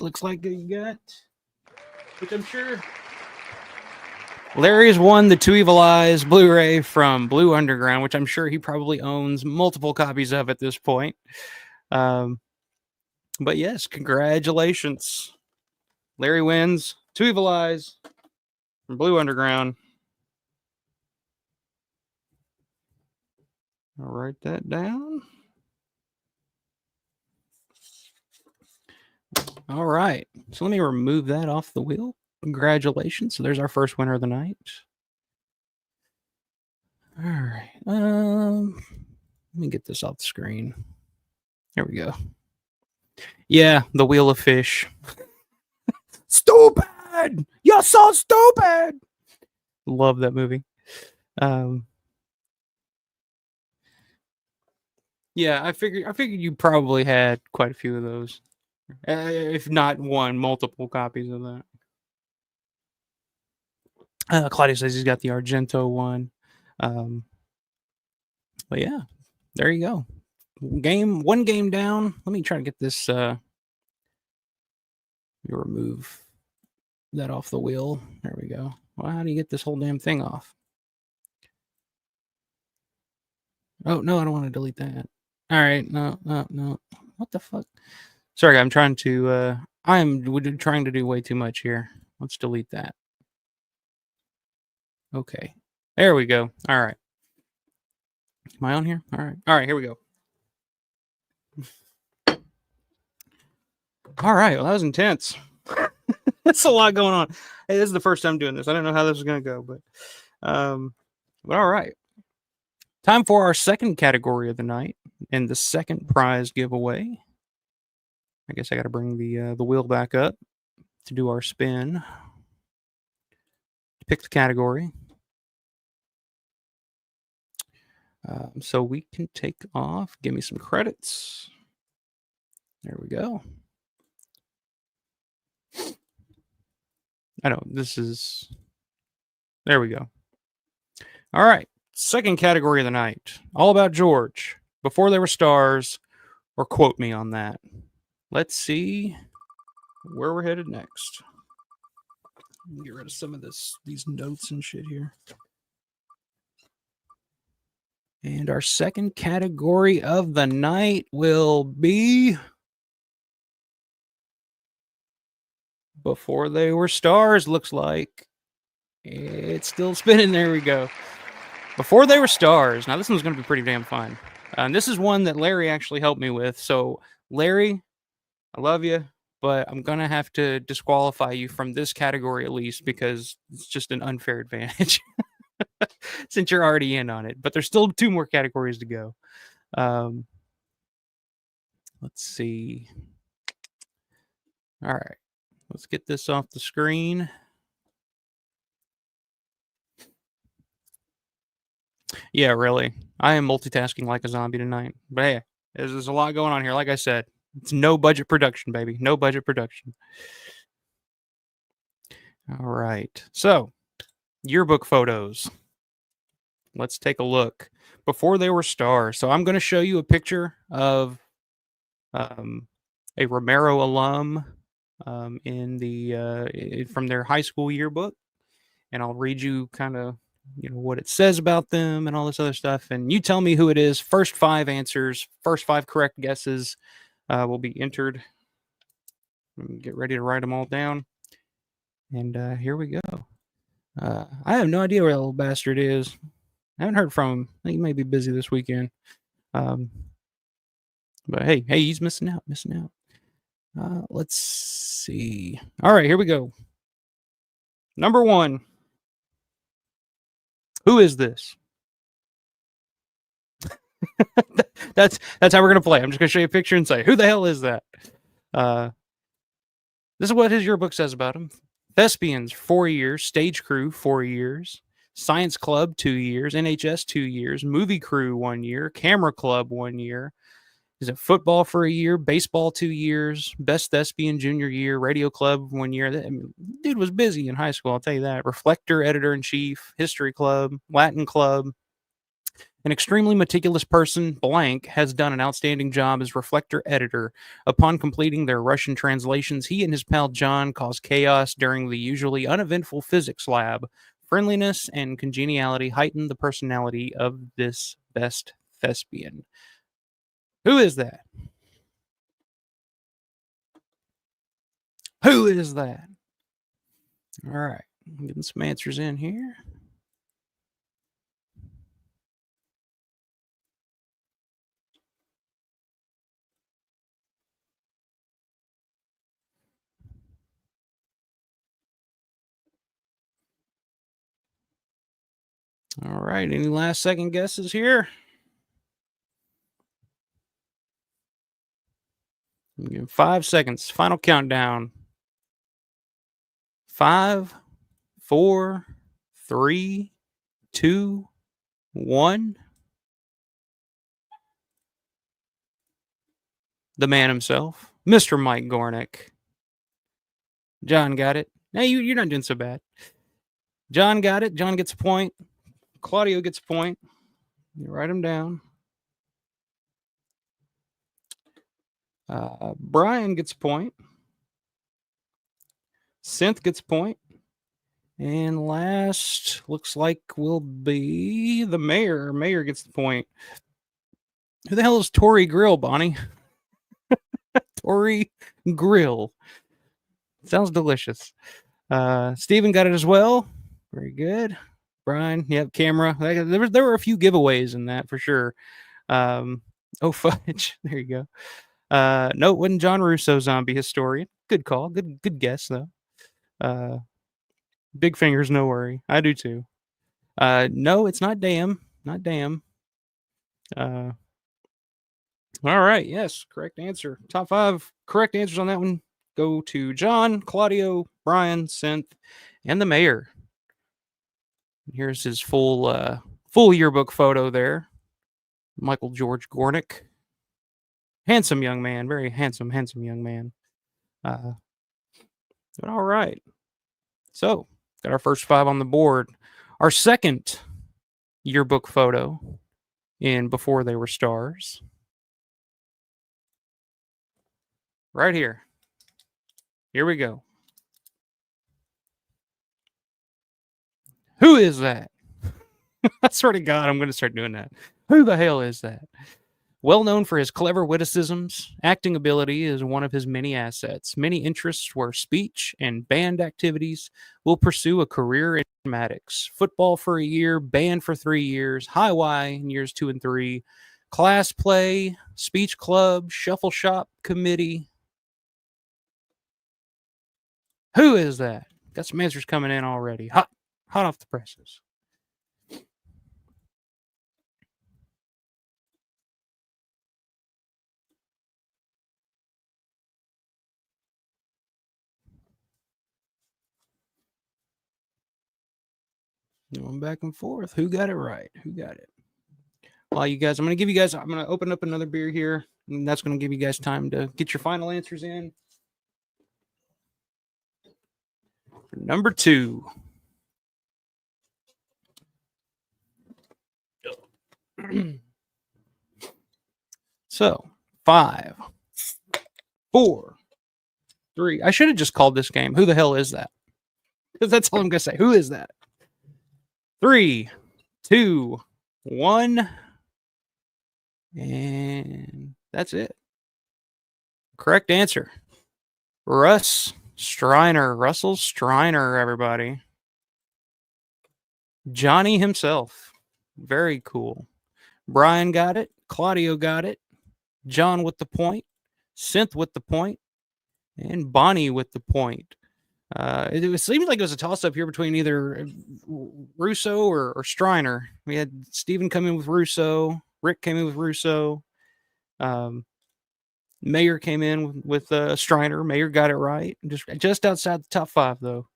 looks like you got, which I'm sure. Larry's won the Two Evil Eyes Blu-ray from Blue Underground, which I'm sure he probably owns multiple copies of at this point. But yes, congratulations. Larry wins Two Evil Eyes from Blue Underground. I'll write that down. All right. So let me remove that off the wheel. Congratulations. So there's our first winner of the night. All right. Let me get this off the screen. There we go. Yeah, the Wheel of Fish. Stupid! You're so stupid! Love that movie. Yeah, I figured you probably had quite a few of those. If not one, multiple copies of that. Claudia says he's got the Argento one. But yeah, there you go. One game down. Let me try to get this. You remove that off the wheel. There we go. Well, how do you get this whole damn thing off? Oh no, I don't want to delete that. All right, no. What the fuck? Sorry, I'm trying to. I'm trying to do way too much here. Let's delete that. Okay, there we go. All right. Am I on here? All right. Here we go. All right. Well, that was intense. That's a lot going on. Hey, this is the first time doing this. I don't know how this is going to go, but all right. Time for our second category of the night and the second prize giveaway. I guess I got to bring the wheel back up to do our spin. Pick the category. So we can take off. Give me some credits. There we go. I know this is. There we go. All right. Second category of the night. All About George. Before There Were Stars, or quote me on that. Let's see where we're headed next. Get rid of some of these notes and shit here. And our second category of the night will be Before They Were Stars, looks like. It's still spinning. There we go. Before They Were Stars. Now, this one's going to be pretty damn fun. This is one that Larry actually helped me with. So, Larry, I love you, but I'm going to have to disqualify you from this category at least because it's just an unfair advantage since you're already in on it. But there's still 2 more categories to go. Let's see. All right. Let's get this off the screen. Yeah, really. I am multitasking like a zombie tonight. But hey, there's a lot going on here. Like I said, it's no budget production, baby. No budget production. All right. So, yearbook photos. Let's take a look. Before they were stars. So, I'm going to show you a picture of um, a Romero alum in from their high school yearbook, and I'll read you kind of what it says about them and all this other stuff, and you tell me who it is. First 5 answers, first 5 correct guesses will be entered. Get ready to write them all down, and here we go. I have no idea where that little bastard is. I haven't heard from him. I think he may be busy this weekend. Um, but hey, he's missing out. Missing out. Let's see. All right, here we go. Number 1. Who is this? that's how we're gonna play. I'm just gonna show you a picture and say, who the hell is that? This is what his yearbook says about him. Thespians, 4 years. Stage crew, 4 years. Science club, 2 years. NHS, 2 years. Movie crew, 1 year. Camera club, 1 year. Is it football for a year? Baseball, 2 years. Best thespian, junior year. Radio club, 1 year. I mean, dude was busy in high school, I'll tell you that. Reflector, editor in chief. History club. Latin club. An extremely meticulous person, blank, has done an outstanding job as Reflector editor. Upon completing their Russian translations, he and his pal John caused chaos during the usually uneventful physics lab. Friendliness and congeniality heightened the personality of this best thespian. Who is that? Who is that? All right, I'm getting some answers in here. All right, any last second guesses here? I'm giving 5 seconds. Final countdown. 5, 4, 3, 2, 1. The man himself, Mr. Mike Gornick. John got it. Hey, you're not doing so bad. John got it. John gets a point. Claudio gets a point. You write them down. Brian gets a point. Synth gets a point. And last, looks like will be the mayor. Mayor gets the point. Who the hell is Tori Grill, Bonnie? Tori Grill. Sounds delicious. Steven got it as well. Very good. Brian, yep, camera. There were a few giveaways in that for sure. Oh, fudge. There you go. No, it wasn't John Russo, zombie historian. Good call. Good guess though. Big fingers, no worry. I do too. No, it's not damn. Not damn. All right. Yes, correct answer. Top 5 correct answers on that one go to John, Claudio, Brian, Synth, and the mayor. Here's his full yearbook photo there. Michael George Gornick. Handsome young man, very handsome young man. But all right. So, got our first 5 on the board. Our second yearbook photo in Before They Were Stars. Right here. Here we go. Who is that? I swear to God, I'm going to start doing that. Who the hell is that? Well known for his clever witticisms, acting ability is one of his many assets. Many interests were speech and band activities. Will pursue a career in mathematics. Football for a year, band for 3 years, high Y in years 2 and 3, class play, speech club, shuffle shop committee. Who is that? Got some answers coming in already. Hot off the presses. Going back and forth. Who got it right? Who got it? Well, you guys, I'm going to open up another beer here, and that's going to give you guys time to get your final answers in. Number 2. So, 5, 4, 3. I should have just called this game. Who the hell is that? Because that's all I'm going to say. Who is that? 3, 2, 1. And that's it. Correct answer. Russell Striner, everybody. Johnny himself. Very cool. Brian got it. Claudio got it. John with the point. Synth with the point. And Bonnie with the point. It seemed like it was a toss-up here between either Russo or Striner. We had Steven come in with Russo. Rick came in with Russo. Mayer came in with Striner. Mayer got it right. Just outside the top 5, though.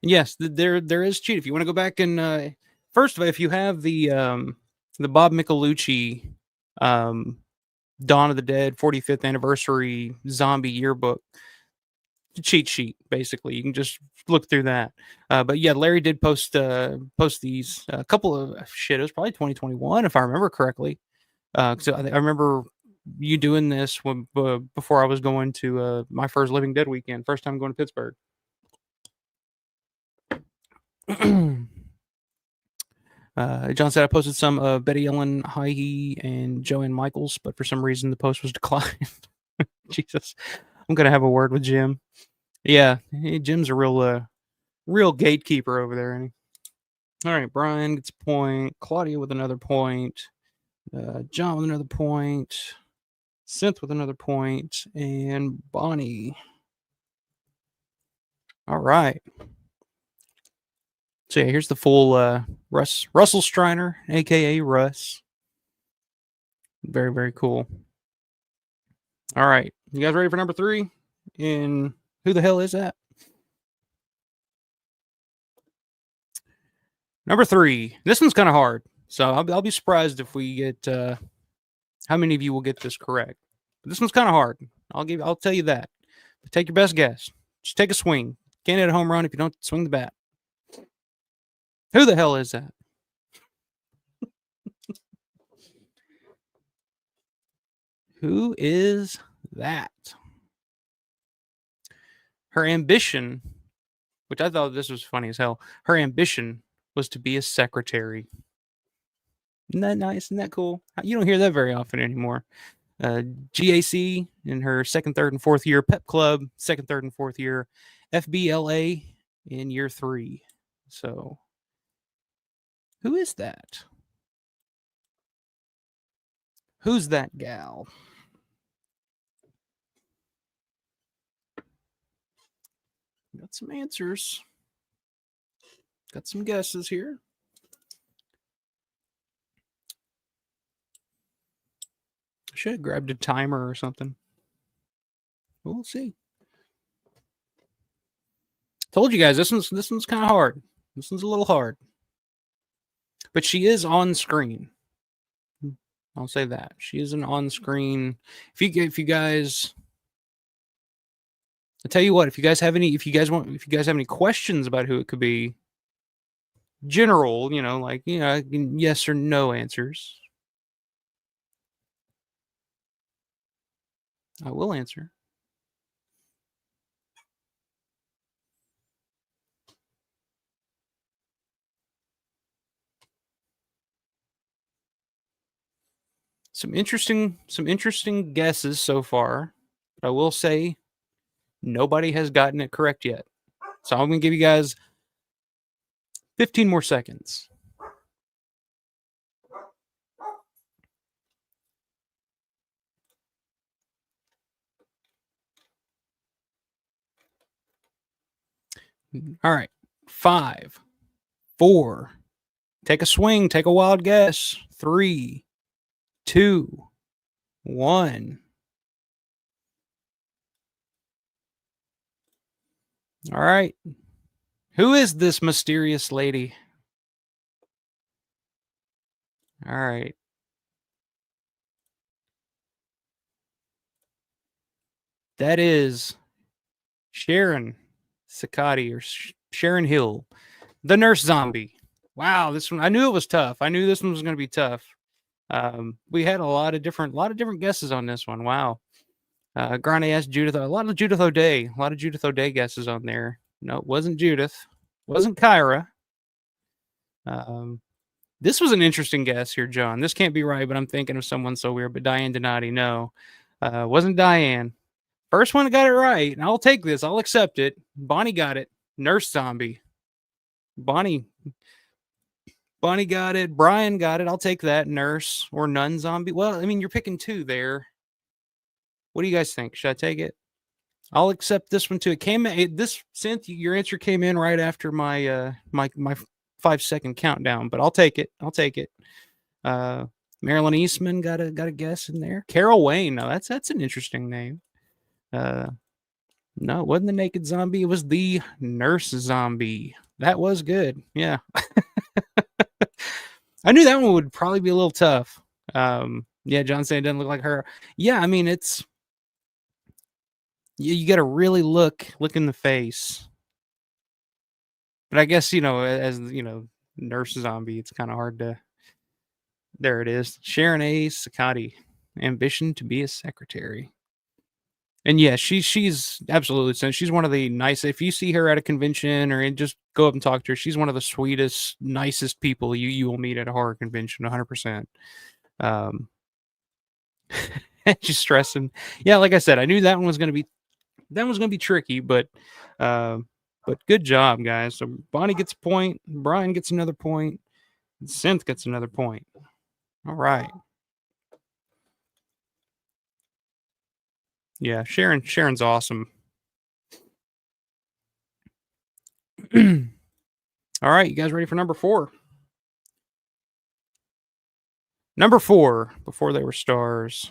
Yes, there is cheat. If you want to go back and first of all, if you have the Bob Michelucci Dawn of the Dead 45th anniversary zombie yearbook cheat sheet, basically, you can just look through that. But yeah, Larry did post these a couple of it was probably 2021 if I remember correctly. So I remember you doing this before I was going to my first Living Dead weekend, first time going to Pittsburgh. John said I posted some of Betty Ellen Heihey and Joanne Michaels, but for some reason the post was declined. Jesus, I'm gonna have a word with Jim. Yeah, Jim's a real gatekeeper over there. Ain't he? All right, Brian gets a point. Claudia with another point. John with another point. Synth with another point, and Bonnie. All right. So yeah, here's the full Russell Striner, aka Russ. Very, very cool. All right. You guys ready for number 3? And who the hell is that? Number 3. This one's kind of hard. So I'll be surprised if we get how many of you will get this correct. But this one's kind of hard. I'll tell you that. But take your best guess. Just take a swing. Can't hit a home run if you don't swing the bat. Who the hell is that? Who is that? Her ambition, which I thought this was funny as hell, her ambition was to be a secretary. Isn't that nice? Isn't that cool? You don't hear that very often anymore. GAC in her second, third, and fourth year. Pep Club, second, third, and fourth year. FBLA in year 3. So, who is that? Who's that gal? Got some answers. Got some guesses here. Should have grabbed a timer or something. We'll see. Told you guys this one's kind of hard. This one's a little hard. But she is on screen. I'll say that. She is an on screen. If you guys I'll tell you what, if you guys have any questions about who it could be, general, yes or no answers, I will answer. Some interesting guesses so far. But I will say nobody has gotten it correct yet. So I'm going to give you guys 15 more seconds. All right. 5, 4. Take a swing. Take a wild guess. 3, 2, 1. All right. Who is this mysterious lady? All right. That is Sharon Sakati or Sharon Hill, the nurse zombie. Wow, this one I knew it was tough. I knew this one was going to be tough. We had a lot of different guesses on this one. Wow. Grande asked Judith, a lot of Judith O'Day guesses on there. No, it wasn't Judith, wasn't Kyra. Um, this was an interesting guess here, John. This can't be right, but I'm thinking of someone so weird. But Diane Donati, no, wasn't Diane. First one that got it right, and I'll take this. I'll accept it. Bonnie got it. Nurse zombie. Bonnie. Bonnie got it. Brian got it. I'll take that. Nurse or nun zombie. Well, I mean, you're picking two there. What do you guys think? Should I take it? I'll accept this one too. This synth. Your answer came in right after my 5-second countdown, but I'll take it. I'll take it. Marilyn Eastman got a guess in there. Carol Wayne. No, that's an interesting name. No, it wasn't the naked zombie. It was the nurse zombie. That was good. Yeah. I knew that one would probably be a little tough. Yeah, John saying it doesn't look like her. Yeah, I mean it's you got to really look in the face. But I guess as nurse zombie, it's kind of hard to. There it is, Sharon A. Sakati, ambition to be a secretary. And yeah, she's absolutely. She's one of the nice. If you see her at a convention or just go up and talk to her, she's one of the sweetest, nicest people you will meet at a horror convention. 100%. She's stressing. Yeah, like I said, I knew that one was going to be tricky, but good job, guys. So Bonnie gets a point. Brian gets another point. Synth gets another point. All right. Yeah, Sharon's awesome. All right, you guys ready for number 4? Number 4, Before They Were Stars.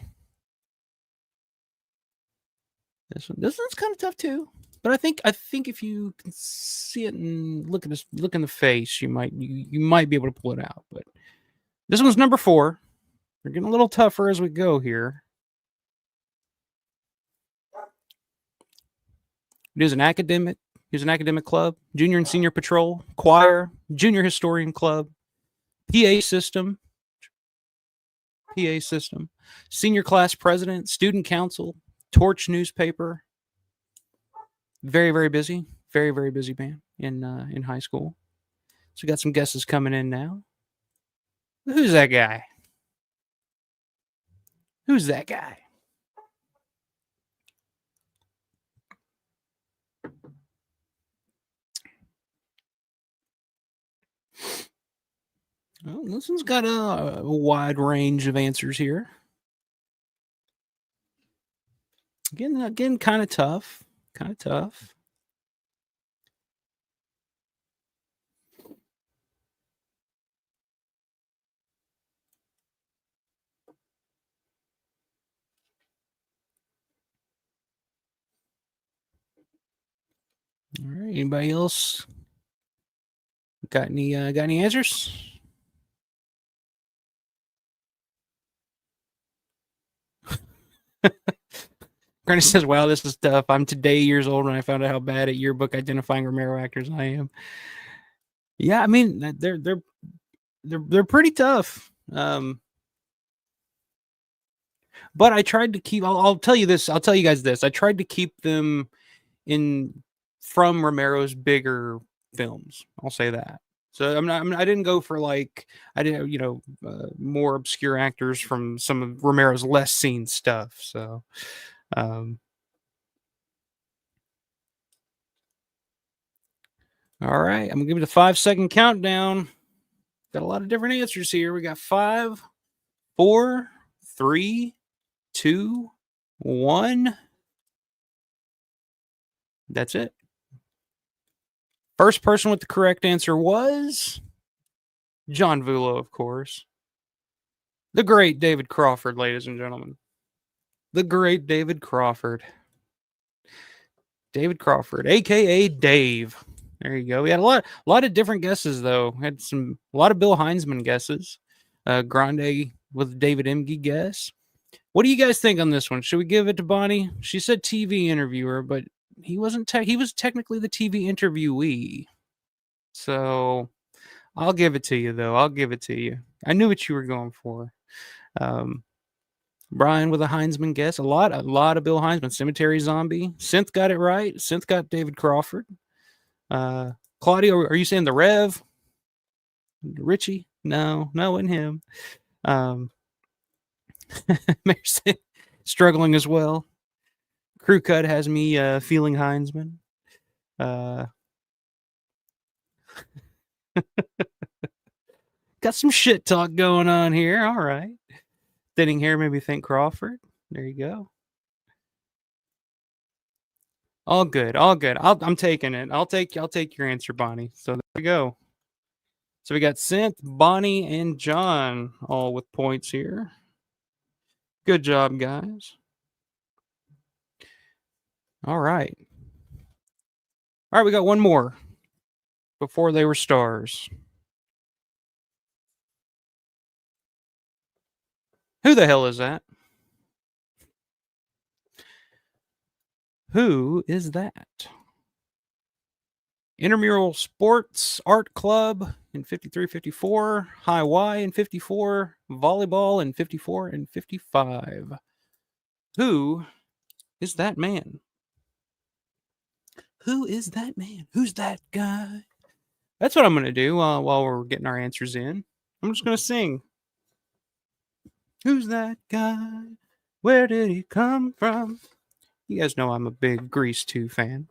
This one's kind of tough too, but I think if you can see it and look in the face, you might be able to pull it out. But this one's number 4. We're getting a little tougher as we go here. It is an academic. Here's an academic club, junior and senior patrol, choir, junior historian club, PA system, senior class president, student council, Torch newspaper. Very, very busy. Very, very busy man in high school. So we got some guesses coming in now. Who's that guy? Who's that guy? Well, this one's got a wide range of answers here. Again, kind of tough. Kind of tough. All right. Anybody else got any answers? Granny says, "Wow, this is tough. I'm today years old when I found out how bad at yearbook identifying Romero actors I am." Yeah, I mean they're pretty tough. But I tried to keep. I'll tell you this. I'll tell you guys this. I tried to keep them from Romero's bigger films. I'll say that. So I didn't go for more obscure actors from some of Romero's less seen stuff. So, all right, I'm gonna give it a 5-second countdown. Got a lot of different answers here. We got 5, 4, 3, 2, 1. That's it. First person with the correct answer was John Vulo, of course. The great David Crawford, ladies and gentlemen. The great David Crawford. David Crawford, a.k.a. Dave. There you go. We had a lot of different guesses though. Had a lot of Bill Heinzman guesses. Grande with David Emge guess. What do you guys think on this one? Should we give it to Bonnie? She said TV interviewer, but he wasn't. He was technically the TV interviewee. So I'll give it to you, though. I'll give it to you. I knew what you were going for. Brian with a Heinzman guess. A lot of Bill Heinzman. Cemetery Zombie. Synth got it right. Synth got David Crawford. Claudio, are you saying the Rev? Richie? No, wasn't him. Struggling as well. Crew Cut has me feeling Heinzman. Got some shit talk going on here. All right. Thinning hair made me think Crawford. There you go. All good. I'm taking it. I'll take your answer, Bonnie. So there we go. So we got Synth, Bonnie, and John all with points here. Good job, guys. All right. All right, we got one more. Before They Were Stars. Who the hell is that? Who is that? Intramural Sports Art Club in 53-54, High Y in 54, Volleyball in 54 and 55. Who is that man? Who is that man? Who's that guy? That's what I'm going to do while we're getting our answers in. I'm just going to sing. Who's that guy? Where did he come from? You guys know I'm a big Grease 2 fan.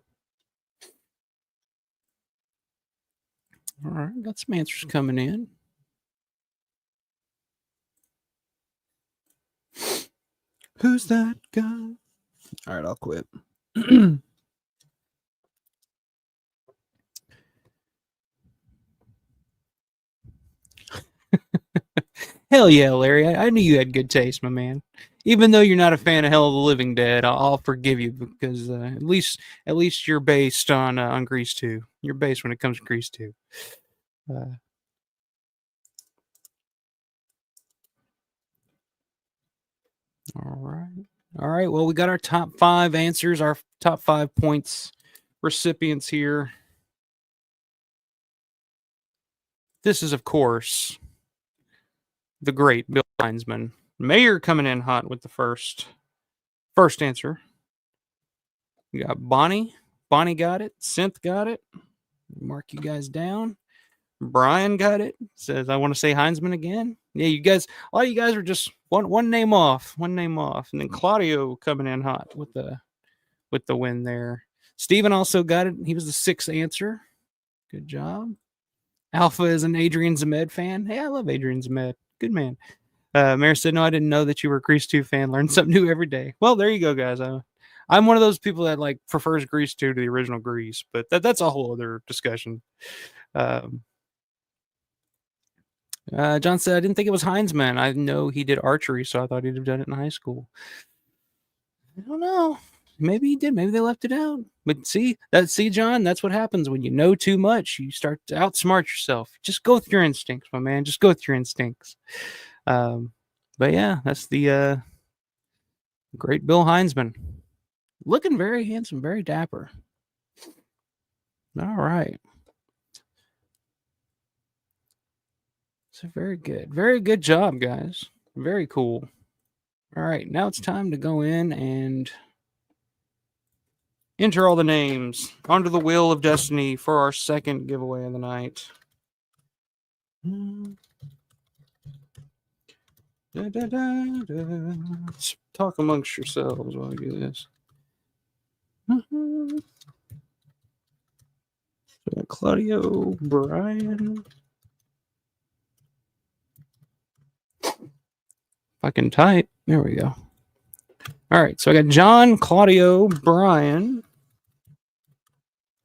All right, got some answers coming in. Who's that guy? All right, I'll quit. Hell yeah, Larry. I knew you had good taste, my man. Even though you're not a fan of Hell of the Living Dead, I'll forgive you because at least you're based on Grease 2. You're based when it comes to Grease 2. All right. Well, we got our top 5 answers, our top 5 points recipients here. This is, of course, the great Bill Heinzman. Mayor coming in hot with the first answer. We got Bonnie. Bonnie got it. Synth got it. Mark you guys down. Brian got it. Says, I want to say Heinzman again. Yeah, you guys, a lot of you guys are just one name off. And then Claudio coming in hot with the win there. Steven also got it. He was the 6th answer. Good job. Alpha is an Adrian Zemed fan. Hey, I love Adrian Zemed. Good man. Mayor said, no, I didn't know that you were a Grease 2 fan. Learn something new every day. Well, there you go, guys. I'm one of those people that like prefers Grease 2 to the original Grease, but that's a whole other discussion. John said, I didn't think it was Heinzman. I know he did archery, so I thought he'd have done it in high school. I don't know. Maybe he did. Maybe they left it out. But see, John, that's what happens when you know too much. You start to outsmart yourself. Just go with your instincts, my man. Just go with your instincts. But yeah, that's the great Bill Heinzman. Looking very handsome, very dapper. All right. So very good job, guys. Very cool. All right, now it's time to go in and enter all the names onto the wheel of destiny for our second giveaway of the night. Let's talk amongst yourselves while I do this. So Claudio, Brian. If I can type. There we go. All right, so I got John, Claudio, Brian.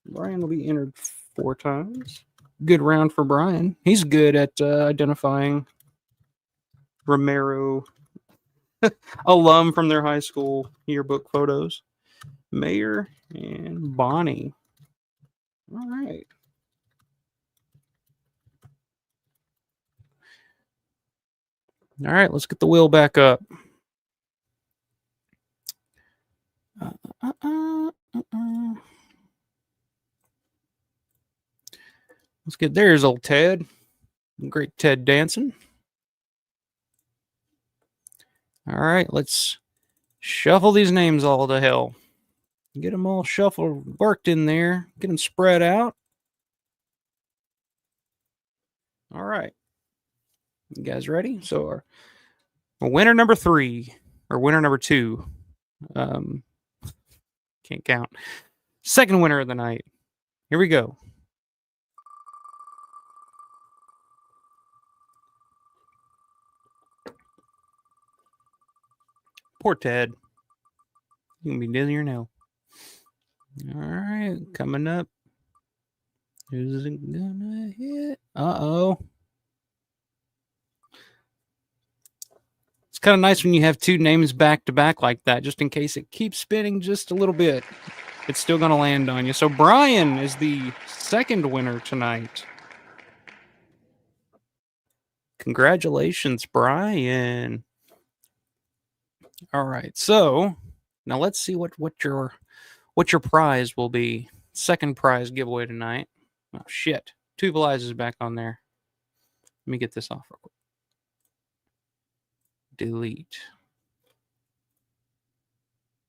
Brian will be entered 4 times. Good round for Brian. He's good at identifying Romero alum from their high school yearbook photos. Mayor and Bonnie. All right. All right, let's get the wheel back up. Let's get there's old Ted. Great Ted Danson. All right, let's shuffle these names all to hell. Get them all shuffled, worked in there. Get them spread out. All right. You guys ready? So our winner number 3, or winner number 2. Can't count. Second winner of the night. Here we go. Poor Ted. You can be dizzy or no. All right, coming up. Who's it gonna hit? Uh-oh. It's kind of nice when you have 2 names back to back like that, just in case it keeps spinning just a little bit. It's still going to land on you. So Brian is the second winner tonight. Congratulations, Brian. All right. So now let's see what your prize will be. Second prize giveaway tonight. Oh shit. 2 Belies is back on there. Let me get this off real quick. Delete.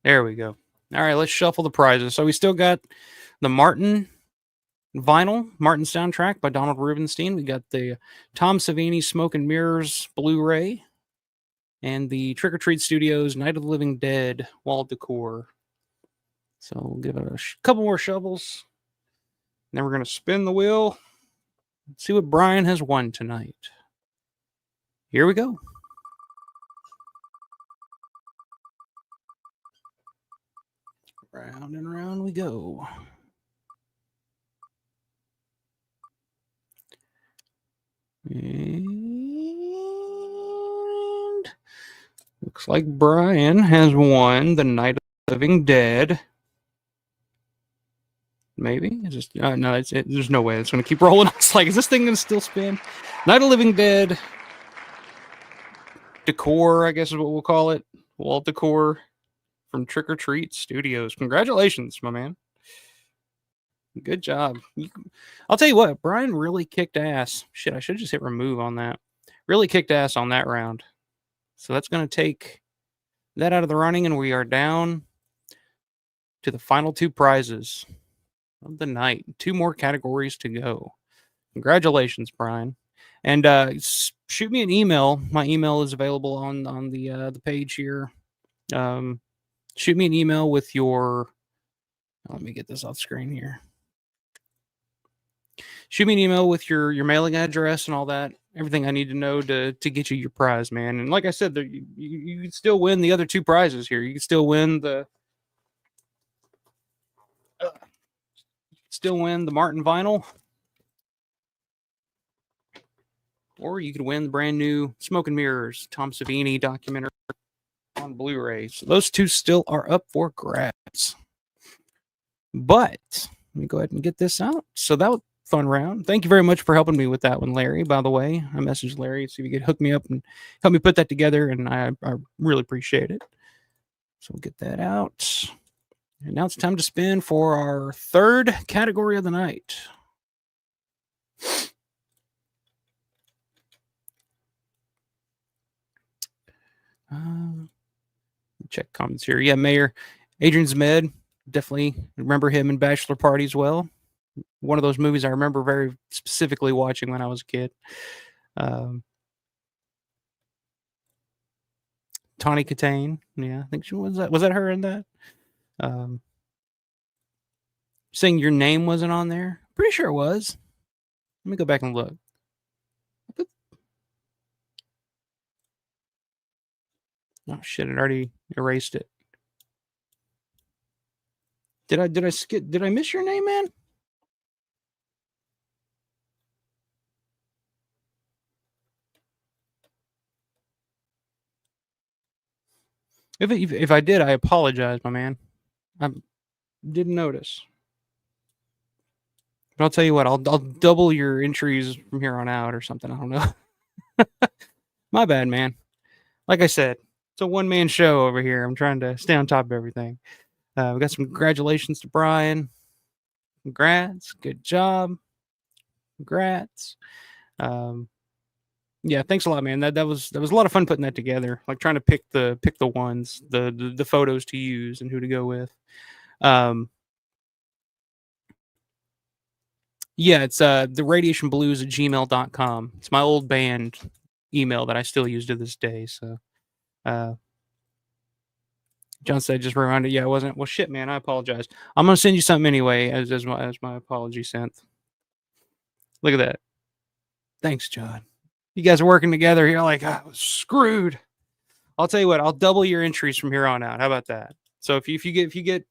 There we go. All right, let's shuffle the prizes. So we still got the Martin vinyl, Martin soundtrack by Donald Rubenstein. We got the Tom Savini Smoke and Mirrors Blu-ray, and the Trick or Treat Studios Night of the Living Dead wall decor. So we'll give it a couple more shovels. Then we're going to spin the wheel. Let's see what Brian has won tonight. Here we go. Round and round we go. And looks like Brian has won the Night of the Living Dead. Maybe it's just no. There's no way it's going to keep rolling. It's like, is this thing going to still spin? Night of the Living Dead decor, I guess is what we'll call it. Wall decor from Trick or Treat Studios. Congratulations, my man. Good job. I'll tell you what, Brian really kicked ass. Shit, I should just hit remove on that. Really kicked ass on that round. So that's going to take that out of the running, and we are down to the final 2 prizes of the night. 2 more categories to go. Congratulations, Brian. And shoot me an email. My email is available on the page here. Shoot me an email with your. Let me get this off screen here. Shoot me an email with your mailing address and all that. Everything I need to know to get you your prize, man. And like I said, you can still win the other 2 prizes here. You can still win the. Still win the Martin vinyl. Or you could win the brand new Smoke and Mirrors Tom Savini documentary on Blu-ray. So those 2 still are up for grabs. But let me go ahead and get this out. So that was a fun round. Thank you very much for helping me with that one, Larry. By the way, I messaged Larry to see if he could hook me up and help me put that together, and I really appreciate it. So we'll get that out. And now it's time to spin for our 3rd category of the night. Check comments here. Yeah, Mayor Adrian Zmed. Definitely remember him in Bachelor Party as well. One of those movies I remember very specifically watching when I was a kid. Tawny Katane. Yeah, I think she was that. Was that her in that? Saying your name wasn't on there. Pretty sure it was. Let me go back and look. Oh shit! It already erased it. Did I skip? Did I miss your name, man? If I did, I apologize, my man. I didn't notice. But I'll tell you what, I'll double your entries from here on out or something. I don't know. My bad, man. Like I said, it's a one-man show over here. I'm trying to stay on top of everything. We got some congratulations to Brian. Congrats. Good job. Congrats. Um, yeah, thanks a lot, man. That was a lot of fun putting that together. Like trying to pick the ones, the photos to use and who to go with. Yeah, it's the radiationblues at gmail.com. It's my old band email that I still use to this day. So uh John said just reminded, yeah, it wasn't. Well shit, man, I apologize. I'm gonna send you something anyway as my apology sent. Look at that. Thanks, John. You guys are working together. You're like, I was screwed. I'll tell you what, I'll double your entries from here on out. How about that? So if you get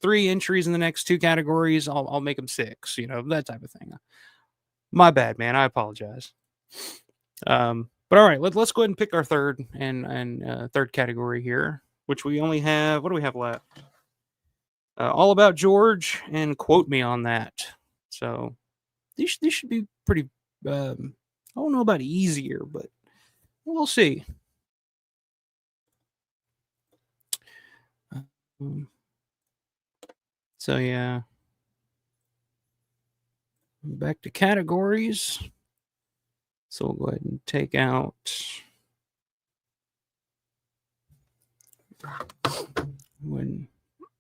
3 entries in the next 2 categories, I'll make them 6, that type of thing. My bad, man. I apologize. But all right, let's go ahead and pick our third and third category here, which we only have. What do we have left? All About George and Quote Me on That. So these should be pretty. I don't know about easier, but we'll see. So yeah, back to categories. So we'll go ahead and take out. When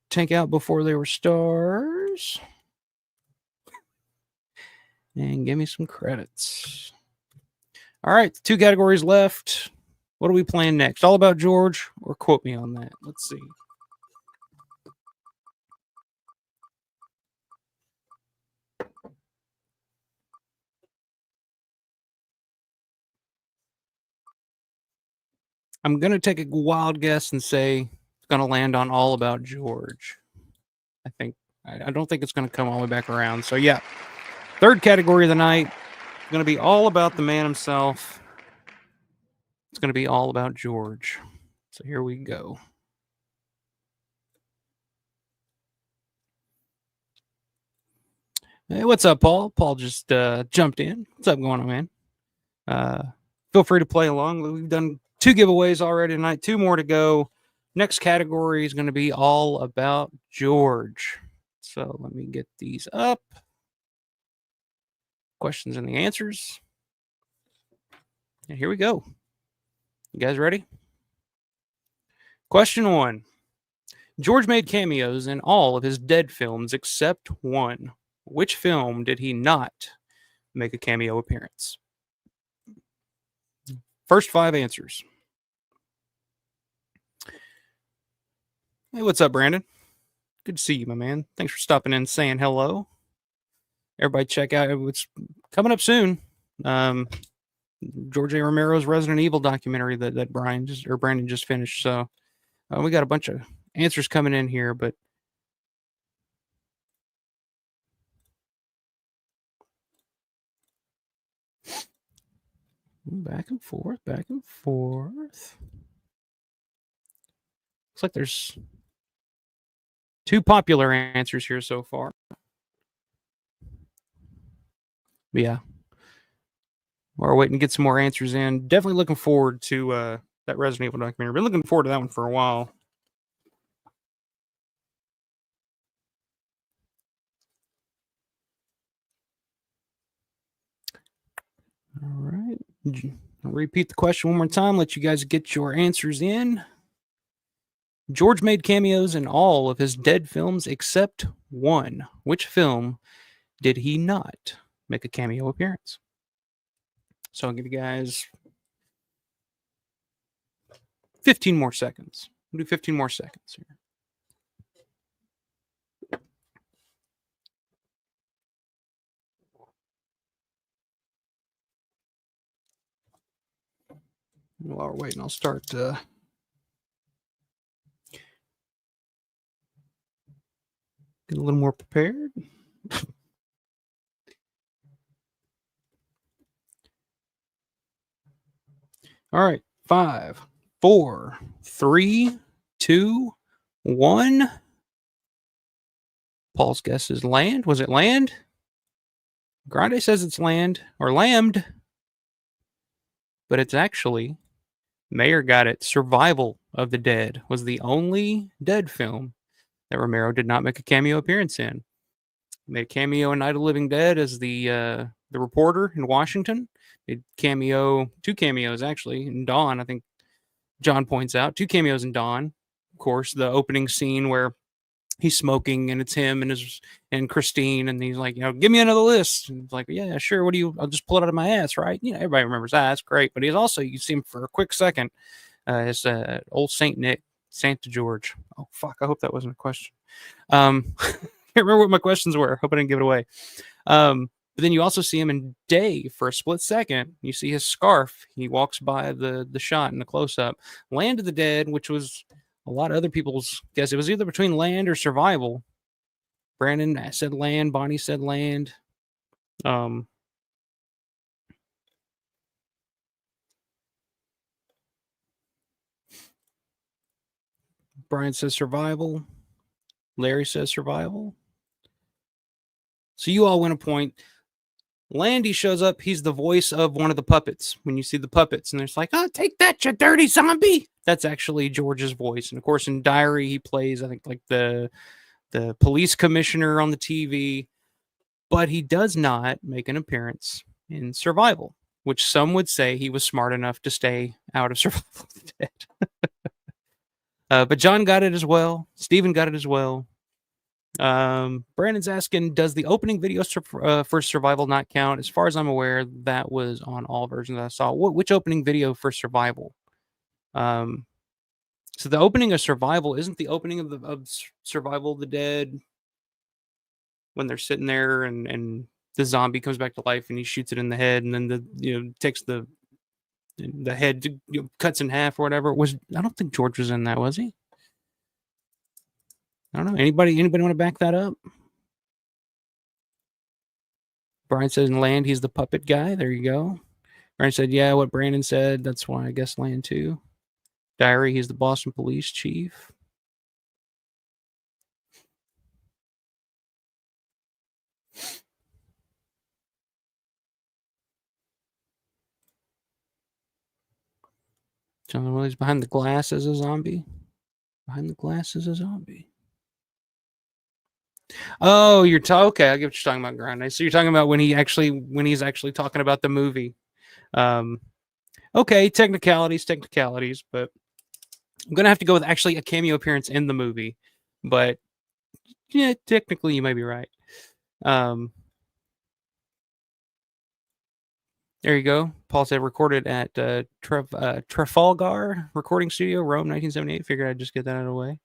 take out Before They Were Stars. And give me some credits. All right, 2 categories left. What are we playing next? All About George or Quote Me on That? Let's see. I'm going to take a wild guess and say it's going to land on All About George. I don't think it's going to come all the way back around. So, yeah, third category of the night is going to be all about the man himself. It's going to be all about George. So, here we go. Hey, what's up, Paul? Paul just jumped in. What's up going on, man? Feel free to play along. We've done 2 giveaways already tonight, 2 more to go. Next category is going to be all about George. So let me get these up. Questions and the answers. And here we go. You guys ready? Question 1. George made cameos in all of his Dead films except one. Which film did he not make a cameo appearance? First 5 answers. Hey, what's up, Brandon? Good to see you, my man. Thanks for stopping in and saying hello. Everybody check out what's coming up soon. George A. Romero's Resident Evil documentary that Brandon just finished. So we got a bunch of answers coming in here, but back and forth. Looks like there's 2 popular answers here so far. But yeah. We're waiting to get some more answers in. Definitely looking forward to that Resident Evil documentary. Been looking forward to that one for a while. All right. I'll repeat the question one more time. Let you guys get your answers in. George made cameos in all of his Dead films except one. Which film did he not make a cameo appearance? So I'll give you guys 15 more seconds. We'll do 15 more seconds here. While we're waiting, I'll start getting a little more prepared. All right. 5, 4, 3, 2, 1. Paul's guess is land. Was it land? Grande says it's land or lambed, but it's actually Mayer got it. Survival of the Dead was the only Dead film that Romero did not make a cameo appearance in. He made a cameo in Night of the Living Dead as the reporter in Washington. Made cameo, two cameos actually in Dawn. I think John points out two cameos in Dawn. Of course, the opening scene where he's smoking and it's him and Christine and he's like, give me another list. And it's like, yeah, sure. What do you? I'll just pull it out of my ass, right? Everybody remembers that. That's great. But he's also, you see him for a quick second. It's old Saint Nick, Santa George. Oh fuck! I hope that wasn't a question. Can't remember what my questions were. Hope I didn't give it away. But then you also see him in Day for a split second. You see his scarf. He walks by the shot in the close up. Land of the Dead, which was a lot of other people's guess. It was either between Land or Survival. Brandon said Land. Bonnie said Land. Brian says Survival. Larry says Survival. So you all win a point. Landy shows up. He's the voice of one of the puppets. When you see the puppets, and there's like, "Oh, take that, you dirty zombie!" That's actually George's voice. And of course, in Diary, he plays, I think, like the police commissioner on the TV. But he does not make an appearance in Survival, which some would say he was smart enough to stay out of Survival of the Dead. But John got it as well. Steven got it as well. Brandon's asking, does the opening video for Survival not count? As far as I'm aware, that was on all versions I saw. Which opening video for Survival? So the opening of Survival isn't the opening of Survival of the Dead when they're sitting there and the zombie comes back to life and he shoots it in the head and then takes the head cuts in half or whatever. I don't think George was in that, was he? I don't know. Anybody want to back that up? Brian says in Land, he's the puppet guy. There you go. Brian said, yeah, what Brandon said. That's why I guess Land too. Diary, he's the Boston police chief. John Williams behind the glass as a zombie. Behind the glass as a zombie. Oh, okay. I get what you're talking about, Grande. So you're talking about when he's actually talking about the movie. Okay, technicalities, but I'm gonna have to go with actually a cameo appearance in the movie. But yeah, technically you may be right. There you go. Paul said recorded at Trafalgar Recording Studio, Rome, 1978. Figured I'd just get that out of the way.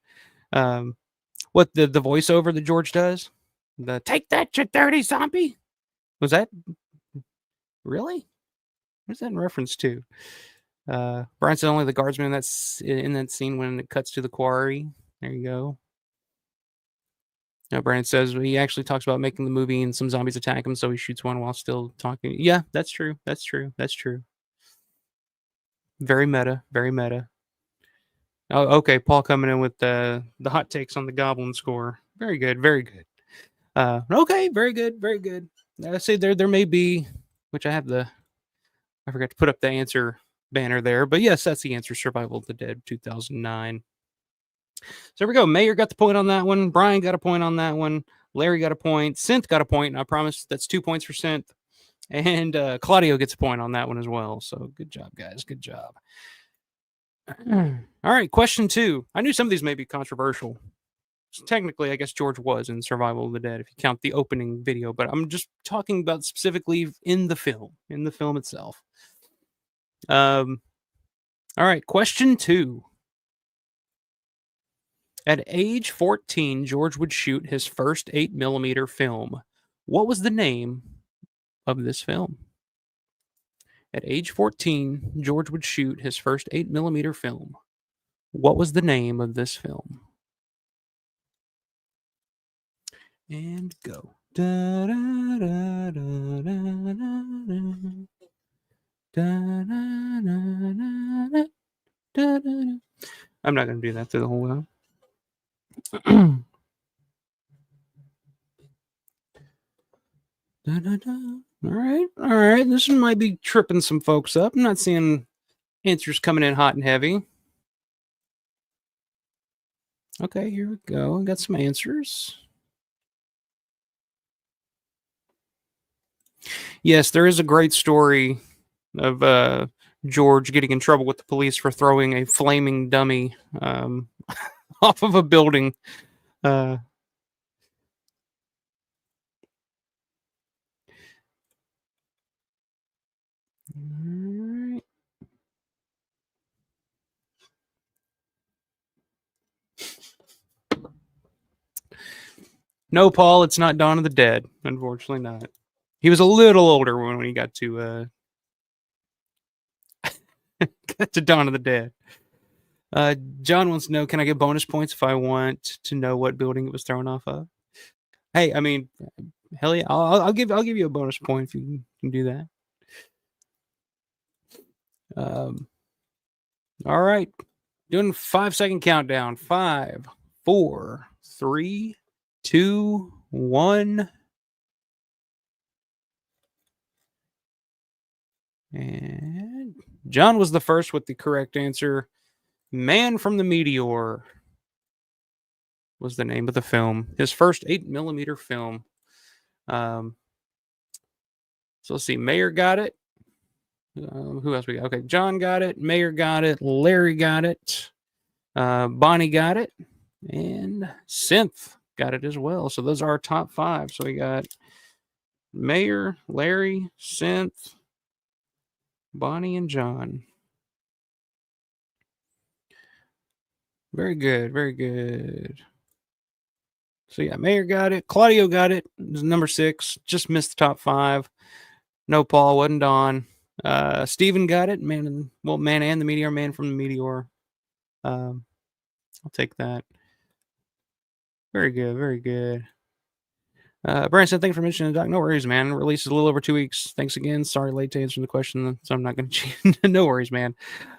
What the voiceover that George does? The "Take that, you dirty zombie." Was that really? What's that in reference to? Brian said only the guardsman that's in that scene when it cuts to the quarry. There you go. Now Brian says he actually talks about making the movie and some zombies attack him, so he shoots one while still talking. Yeah, that's true. That's true. That's true. Very meta. Very meta. Oh, okay. Paul coming in with the hot takes on the Goblin score. Very good. Very good. Okay. Very good. Very good. I say there may be, which I forgot to put up the answer banner there, but yes, that's the answer. Survival of the Dead, 2009. So there we go. Mayor got the point on that one. Brian got a point on that one. Larry got a point. Synth got a point. And I promise that's 2 points for Synth. And Claudio gets a point on that one as well. So good job, guys. Good job. All right, question 2. I knew some of these may be controversial. So technically, I guess George was in Survival of the Dead if you count the opening video, but I'm just talking about specifically in the film itself. All right, question 2. At age 14, George would shoot his first 8mm film. What was the name of this film? At age 14, George would shoot his first 8mm film. What was the name of this film? And go. Da, da, da, da, da, da, da, da, da. I'm not going to do that through the whole time. All right, all right. This one might be tripping some folks up. I'm not seeing answers coming in hot and heavy. Okay, here we go. Got some answers. Yes, there is a great story of George getting in trouble with the police for throwing a flaming dummy off of a building. Uh, Alright. No, Paul, it's not Dawn of the Dead. Unfortunately, not. He was a little older when he got to got to Dawn of the Dead. John wants to know: can I get bonus points if I want to know what building it was thrown off of? Hey, I mean, hell yeah, I'll give you a bonus point if you can do that. All right, doing 5-second countdown. 5, 4, 3, 2, 1. And John was the first with the correct answer. Man from the Meteor was the name of the film. His first 8mm film. So let's see. Mayor got it. Who else we got? Okay, John got it. Mayor got it. Larry got it. Bonnie got it. And Synth got it as well. So those are our top 5. So we got Mayor, Larry, Synth, Bonnie, and John. Very good. Very good. So yeah, Mayor got it. Claudio got it. It was number 6. Just missed the top 5. No, Paul wasn't Don. Steven got it. Man and the Meteor. Man from the Meteor. I'll take that. Very good. Very good. Branson, thanks for mentioning the doc. No worries, man. Release is a little over 2 weeks. Thanks again. Sorry late to answer the question, so I'm not going to cheat. No worries, man.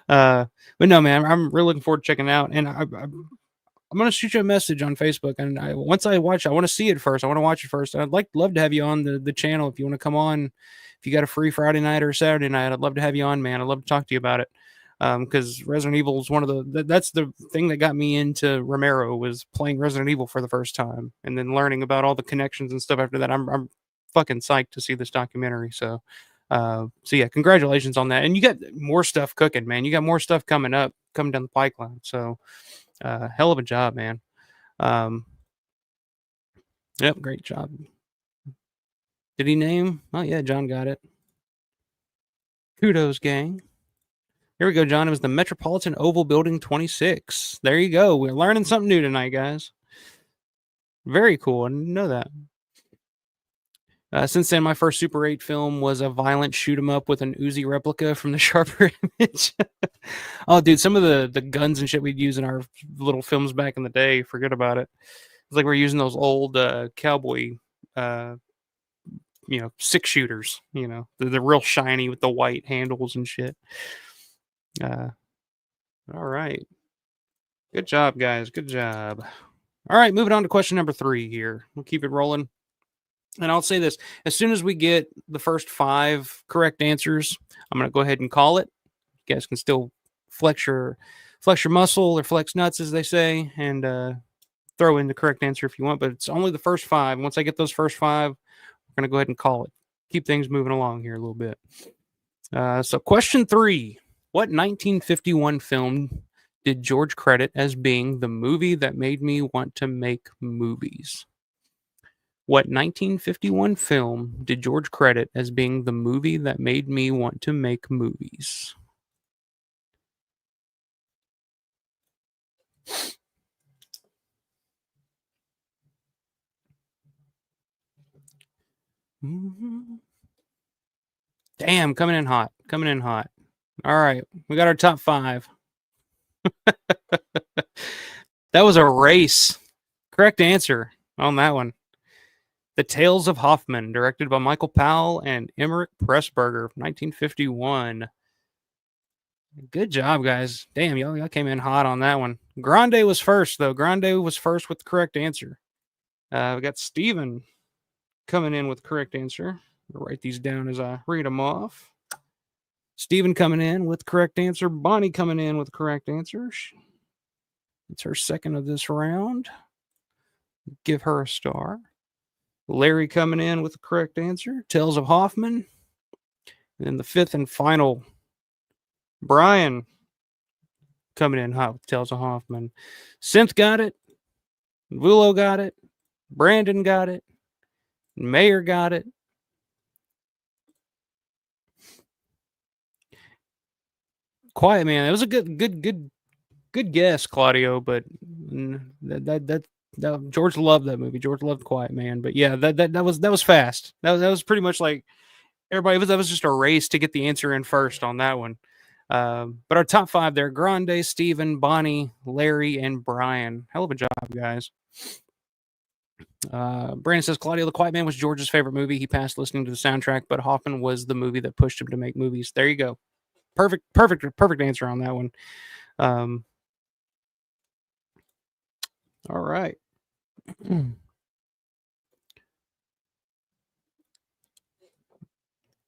But no, man, I'm really looking forward to checking it out. And I'm going to shoot you a message on Facebook. And once I watch, I want to see it first. I want to watch it first. I'd love to have you on the channel if you want to come on. If you got a free Friday night or Saturday night, I'd love to have you on, man. I'd love to talk to you about it. Because Resident Evil is one of that's the thing that got me into Romero, was playing Resident Evil for the first time and then learning about all the connections and stuff after that. I'm fucking psyched to see this documentary. So yeah, congratulations on that. And you got more stuff cooking, man. You got more stuff coming down the pipeline. So hell of a job, man. Yep, great job. Did he name? Oh yeah, John got it. Kudos, gang. Here we go, John. It was the Metropolitan Oval Building 26. There you go. We're learning something new tonight, guys. Very cool. I didn't know that. Since then, my first Super 8 film was a violent shoot 'em up with an Uzi replica from the Sharper Image. Oh, dude, some of the guns and shit we'd use in our little films back in the day, forget about it. It's like we're using those old cowboy, 6-shooters, they're real shiny with the white handles and shit. All right. Good job, guys. Good job. All right, moving on to question number 3 here. We'll keep it rolling. And I'll say this: as soon as we get the first 5 correct answers, I'm going to go ahead and call it. You guys can still flex your muscle or flex nuts, as they say, and throw in the correct answer if you want. But it's only the first 5. Once I get those first 5, we're going to go ahead and call it. Keep things moving along here a little bit. So question 3. What 1951 film did George credit as being the movie that made me want to make movies? What 1951 film did George credit as being the movie that made me want to make movies? Damn, coming in hot. Coming in hot. All right, we got our top 5. That was a race. Correct answer on that one. The Tales of Hoffman, directed by Michael Powell and Emmerich Pressburger, 1951. Good job, guys. Damn, y'all came in hot on that one. Grande was first, though. Grande was first with the correct answer. We got Steven. coming in with the correct answer. I'll write these down as I read them off. Steven coming in with the correct answer. Bonnie coming in with the correct answer. It's her second of this round. Give her a star. Larry coming in with the correct answer. Tales of Hoffman. And then the fifth and final, Brian coming in hot with Tales of Hoffman. Synth got it. Vulo got it. Brandon got it. Mayor got it. Quiet Man. It was a good guess, Claudio. But that George loved that movie. George loved Quiet Man. But yeah, that was fast. That was pretty much like everybody. That was just a race to get the answer in first on that one. But our top five there: Grande, Steven, Bonnie, Larry, and Brian. Hell of a job, guys. Brandon says Claudio, The Quiet Man was George's favorite movie. He passed listening to the soundtrack, but Hoffman was the movie that pushed him to make movies. There you go. Perfect answer on that one. All right.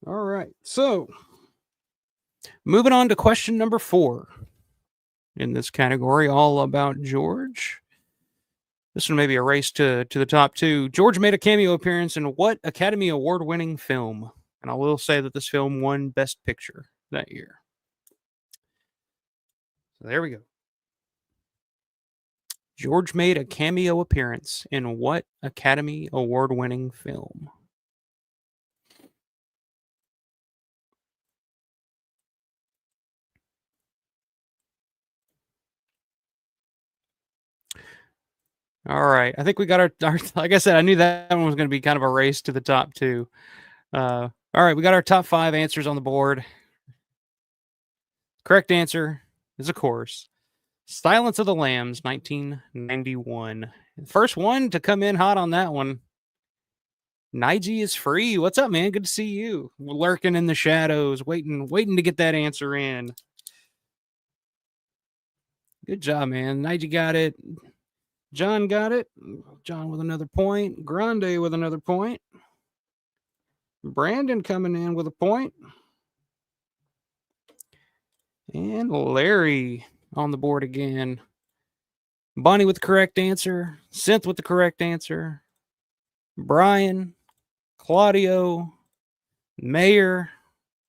All right. So, moving on to question number 4 in this category, all about George. This one may be a race to the top 2. George made a cameo appearance in what Academy Award-winning film? And I will say that this film won Best Picture that year. So there we go. George made a cameo appearance in what Academy Award-winning film? All right. I think we got our like I said, I knew that one was going to be kind of a race to the top 2. All right. We got our top 5 answers on the board. Correct answer is, of course, Silence of the Lambs, 1991. First one to come in hot on that one. Nige is free. What's up, man? Good to see you. We're lurking in the shadows, waiting to get that answer in. Good job, man. Nige got it. John got it. John with another point. Grande with another point. Brandon coming in with a point. And Larry on the board again. Bonnie with the correct answer. Synth with the correct answer. Brian, Claudio, Mayor,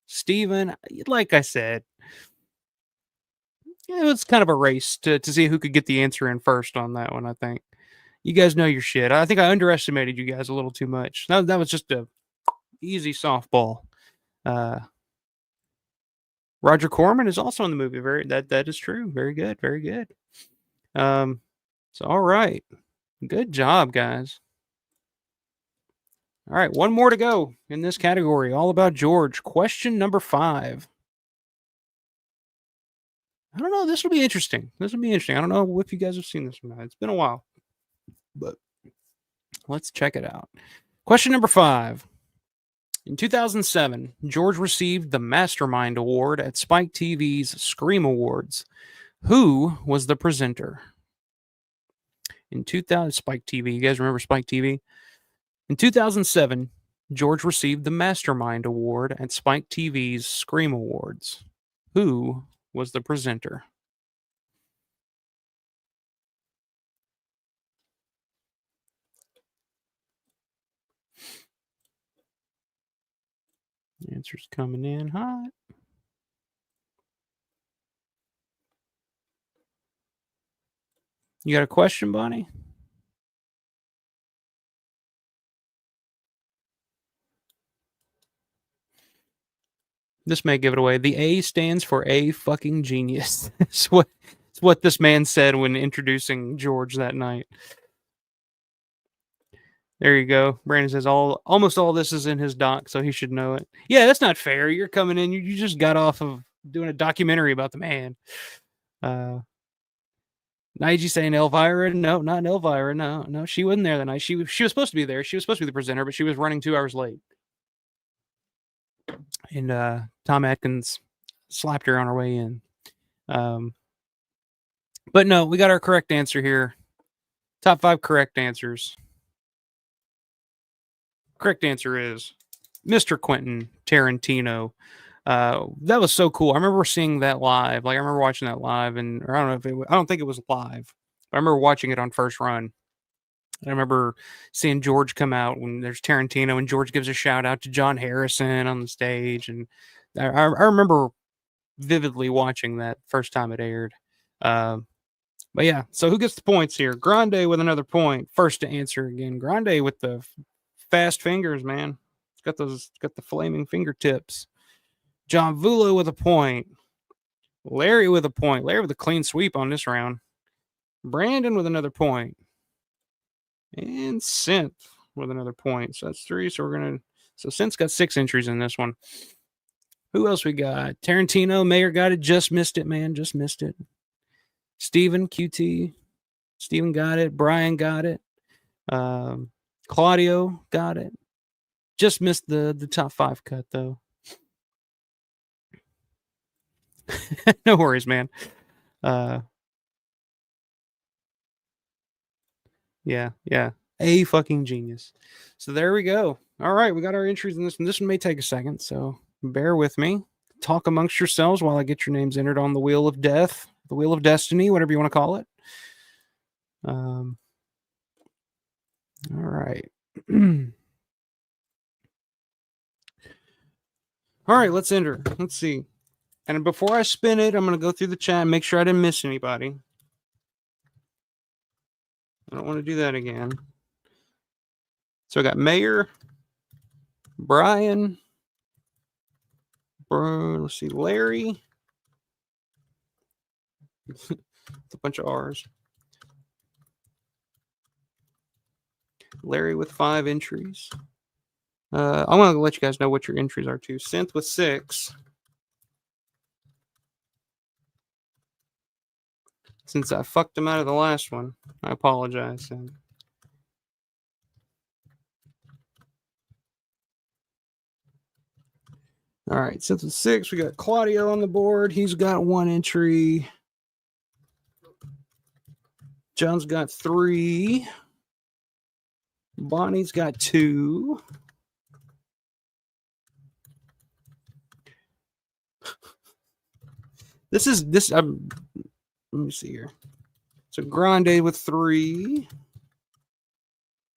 Steven. Like I said, it was kind of a race to see who could get the answer in first on that one, I think. You guys know your shit. I think I underestimated you guys a little too much. That was just a easy softball. Roger Corman is also in the movie. That is true. Very good. Very good. So all right. Good job, guys. All right, one more to go in this category. All about George. Question number 5. I don't know. This will be interesting. I don't know if you guys have seen this or not. It's been a while, but let's check it out. Question number 5. In 2007, George received the Mastermind Award at Spike TV's Scream Awards. Who was the presenter? In 2000, Spike TV. You guys remember Spike TV? In 2007, George received the Mastermind Award at Spike TV's Scream Awards. Who was the presenter? The answer's coming in hot. You got a question, Bonnie? This may give it away. The A stands for A fucking genius. It's what this man said when introducing George that night. There you go. Brandon says almost all this is in his doc, so he should know it. Yeah, that's not fair. You're coming in. You just got off of doing a documentary about the man. Nige saying Elvira. No, not Elvira. No, she wasn't there that night. She was supposed to be there. She was supposed to be the presenter, but she was running 2 hours late. And Tom Atkins slapped her on her way in. But no, we got our correct answer here. Top 5 correct answers. Correct answer is Mr. Quentin Tarantino. That was so cool. I remember seeing that live. Like I remember watching that live, and or I don't know if I don't think it was live. I remember watching it on first run. I remember seeing George come out when there's Tarantino, and George gives a shout out to John Harrison on the stage, and I remember vividly watching that first time it aired. Uh, but yeah, so who gets the points here? Grande with another point. First to answer again. Grande with the fast fingers, man. It's got the flaming fingertips. John Vulo with a point. Larry with a point. Larry with a clean sweep on this round. Brandon with another point. And Synth with another point. So that's 3. So Synth's got 6 entries in this one. Who else we got? Tarantino, Mayor got it. Just missed it, man. Just missed it. Steven, QT. Steven got it. Brian got it. Claudio got it. Just missed the top 5 cut, though. No worries, man. Yeah. A fucking genius. So there we go. All right, we got our entries in this one. This one may take a second, so bear with me. Talk amongst yourselves while I get your names entered on the Wheel of Death, the Wheel of Destiny, whatever you want to call it. All right. All right, let's enter. Let's see. And before I spin it, I'm going to go through the chat and make sure I didn't miss anybody. I don't want to do that again. So I got Mayor, Brian, let's see, Larry. It's a bunch of R's. Larry with 5 entries. I want to let you guys know what your entries are too. Synth with 6. Since I fucked him out of the last one, I apologize. All right, Synth with 6. We got Claudio on the board. He's got 1 entry. John's got 3. Bonnie's got 2. This. Let me see here. So Grande with 3.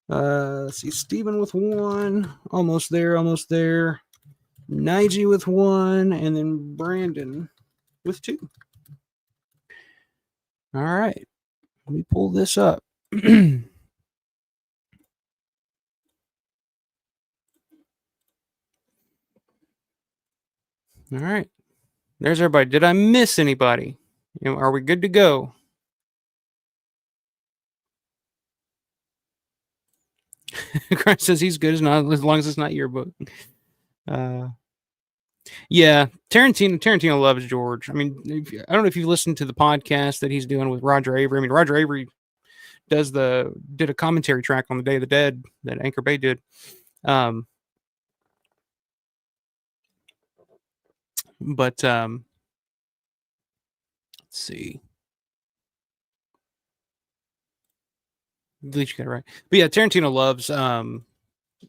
Let's see, Steven with 1. Almost there. Nige with 1, and then Brandon with 2. All right. Let me pull this up. All right. There's everybody. Did I miss anybody? Are we good to go? Christ says he's good as long as it's not your book. Yeah, Tarantino loves George. I mean, I don't know if you've listened to the podcast that he's doing with Roger Avery. I mean, Roger Avery did a commentary track on the Day of the Dead that Anchor Bay did. But let's see. At least you got it right. But yeah, Tarantino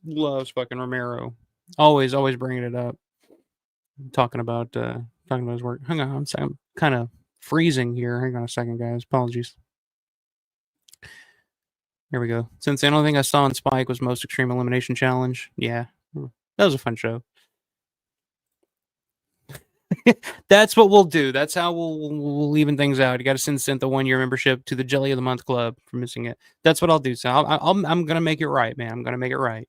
loves fucking Romero. Always bringing it up. Talking about his work. Hang on, I'm kind of freezing here. Hang on a second, guys. Apologies. Here we go. Since the only thing I saw on Spike was Most Extreme Elimination Challenge. Yeah, that was a fun show. That's what we'll do. That's how we'll even things out. You got to send Synth a 1-year membership to the Jelly of the Month Club for missing it. That's what I'll do. So I'm gonna make it right, man. I'm gonna make it right.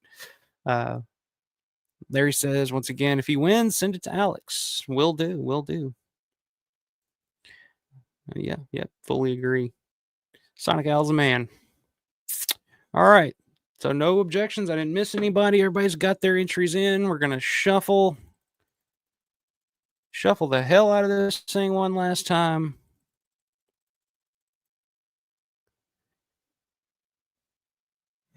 Larry says once again, if he wins, send it to Alex. Will do. Yeah, fully agree. Sonic Owl's a man. All right. So no objections. I didn't miss anybody. Everybody's got their entries in. We're gonna shuffle the hell out of this thing one last time.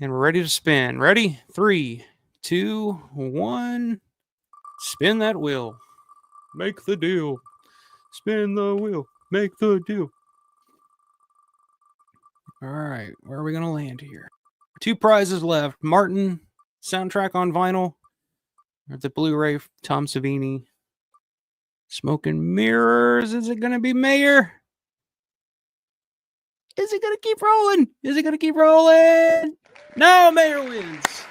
And we're ready to spin. Ready? 3, 2, 1. Spin that wheel. Make the deal. Spin the wheel. Make the deal. All right. Where are we going to land here? 2 prizes left. Martin soundtrack on vinyl, or the Blu-ray, Tom Savini. Smoke and Mirrors. Is it going to be Mayor? Is it going to keep rolling? Is it going to keep rolling? No, Mayor wins.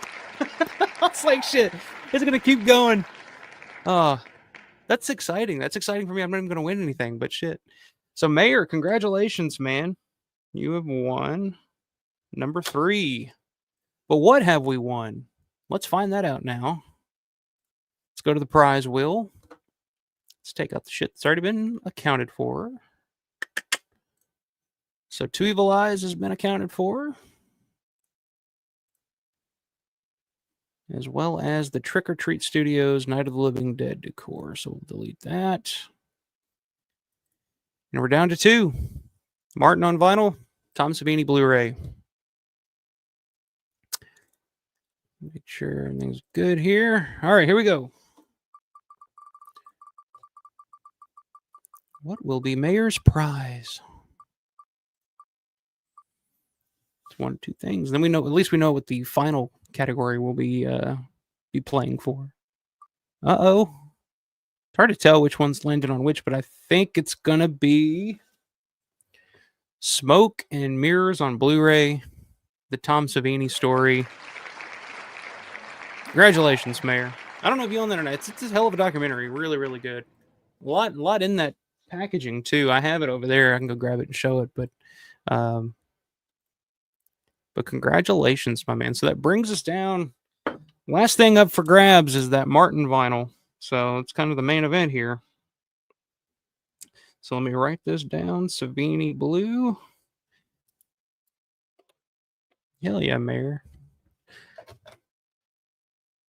It's like, shit. Is it going to keep going? Oh, that's exciting. That's exciting for me. I'm not even going to win anything, but shit. So, Mayor, congratulations, man. You have won number 3. But what have we won? Let's find that out now. Let's go to the prize wheel. Let's take out the shit that's already been accounted for. So 2 Evil Eyes has been accounted for, as well as the Trick or Treat Studios Night of the Living Dead decor. So we'll delete that. And we're down to 2. Martin on vinyl, Tom Savini Blu-ray. Make sure everything's good here. All right, here we go. What will be Mayor's prize? It's 1 or 2 things. Then we know, at least we know what the final category will be playing for. Uh-oh. It's hard to tell which one's landed on which, but I think it's gonna be Smoke and Mirrors on Blu-ray, the Tom Savini story. Congratulations, Mayor. I don't know if you own that or not. It's a hell of a documentary. Really, really good. A lot in that packaging too. I have it over there. I can go grab it and show it. But congratulations, my man. So that brings us down. Last thing up for grabs is that Martin vinyl. So it's kind of the main event here. So let me write this down. Savini Blue. Hell yeah, Mayor.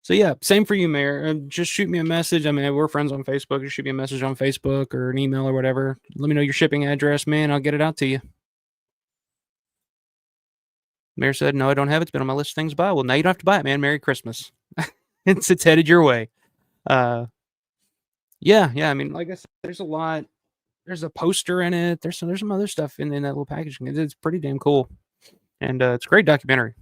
So yeah, same for you, Mayor. Just shoot me a message. I mean, we're friends on Facebook. Just shoot me a message on Facebook or an email or whatever. Let me know your shipping address, man. I'll get it out to you. Mayor said, no, I don't have it. It's been on my list of things to buy. Well, now you don't have to buy it, man. Merry Christmas. It's headed your way. Yeah. I mean, like I said, there's a lot. There's a poster in it. There's some other stuff in that little packaging. It's pretty damn cool. And it's a great documentary.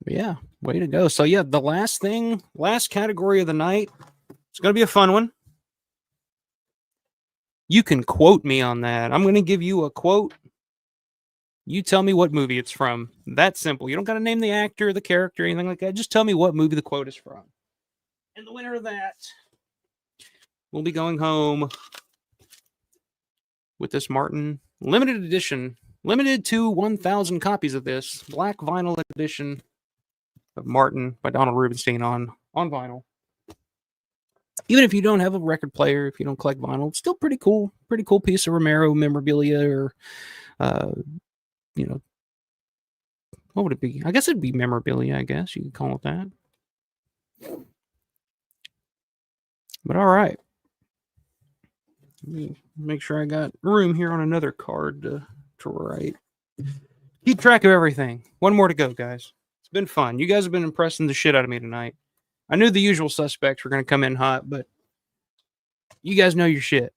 Yeah, way to go. So yeah, the last category of the night, it's going to be a fun one. You can quote me on that. I'm going to give you a quote. You tell me what movie it's from. That's simple. You don't got to name the actor, the character, anything like that. Just tell me what movie the quote is from. And the winner of that will be going home with this Martin limited edition, limited to 1,000 copies of this black vinyl edition of Martin by Donald Rubenstein on vinyl. Even if you don't have a record player, if you don't collect vinyl, it's still pretty cool piece of Romero memorabilia, or what would it be? I guess it'd be memorabilia. I guess you could call it that. But all right, let me make sure I got room here on another card to write. Keep track of everything. 1 more to go, guys. It's been fun. You guys have been impressing the shit out of me tonight. I knew the usual suspects were going to come in hot, but you guys know your shit.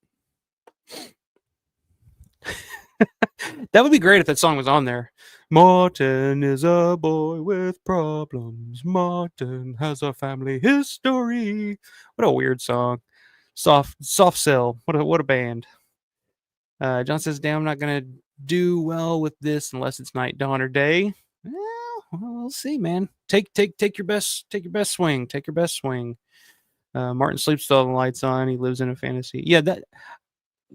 That would be great if that song was on there. Martin is a boy with problems. Martin has a family history. What a weird song. Soft Cell. What a band. John says, damn, I'm not going to do well with this unless it's night, dawn, or day. Well, we'll see, man. Take your best swing. Take your best swing. Martin sleeps with all the lights on. He lives in a fantasy. Yeah,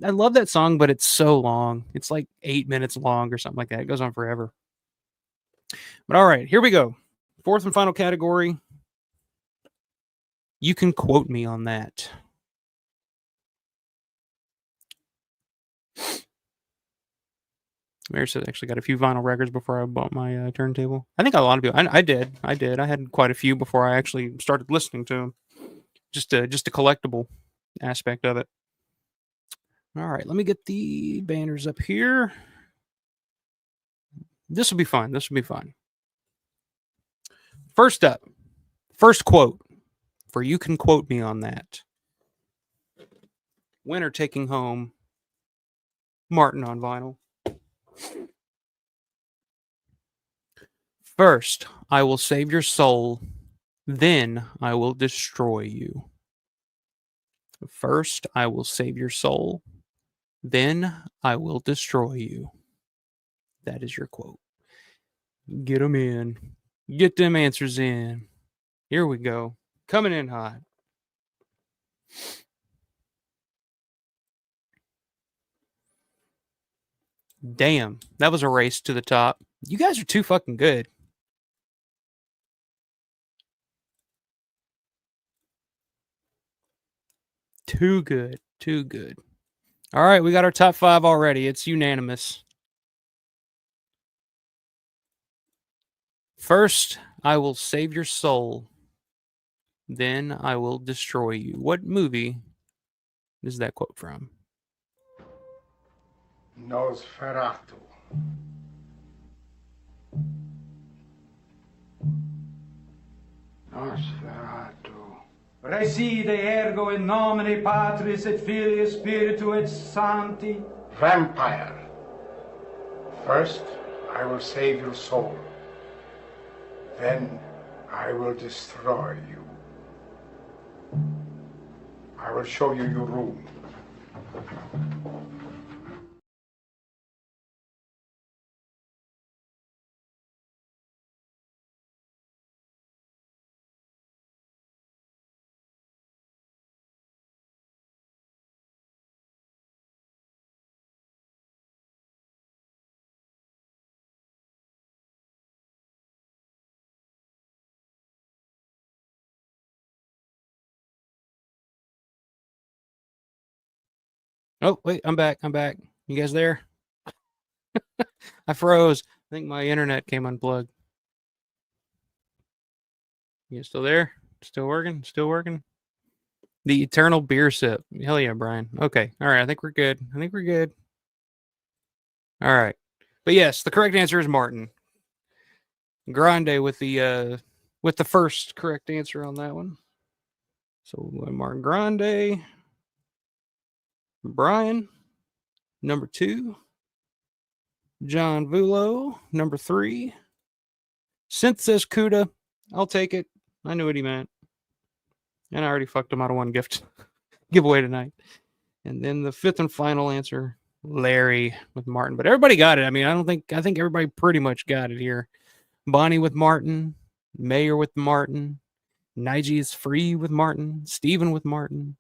I love that song, but it's so long. It's like 8 minutes long or something like that. It goes on forever. But all right, here we go. 4th and final category. You can quote me on that. Mary said I actually got a few vinyl records before I bought my turntable. I think a lot of people. I did. I had quite a few before I actually started listening to them. Just a collectible aspect of it. All right, let me get the banners up here. This will be fun. First up, first quote for you can quote me on that. Winner taking home Martin on vinyl. First, I will save your soul, then I will destroy you. First, I will save your soul, then I will destroy you. That is your quote. Get them in. Get them answers in. Here we go. Coming in hot. Damn, that was a race to the top. You guys are too fucking good. Too good. Too good. All right, we got our top 5 already. It's unanimous. First, I will save your soul. Then I will destroy you. What movie is that quote from? Nosferatu. Nosferatu. Reside ergo in nomine Patris et Filii Spiritu et Sancti. Vampire. First, I will save your soul. Then I will destroy you. I will show you your room. Oh, wait, I'm back. I'm back. You guys there? I froze. I think my internet came unplugged. You still there? Still working? Still working? The eternal beer sip. Hell yeah, Brian. Okay. All right. I think we're good. I think we're good. All right. But yes, the correct answer is Martin. Grande with the first correct answer on that one. So Martin Grande. Brian, number 2. John Vulo, number 3. Synth says Cuda. I'll take it. I knew what he meant. And I already fucked him out of one giveaway tonight. And then the 5th and final answer, Larry with Martin. But everybody got it. I mean, I think everybody pretty much got it here. Bonnie with Martin, Mayor with Martin, Nige is free with Martin, Steven with Martin.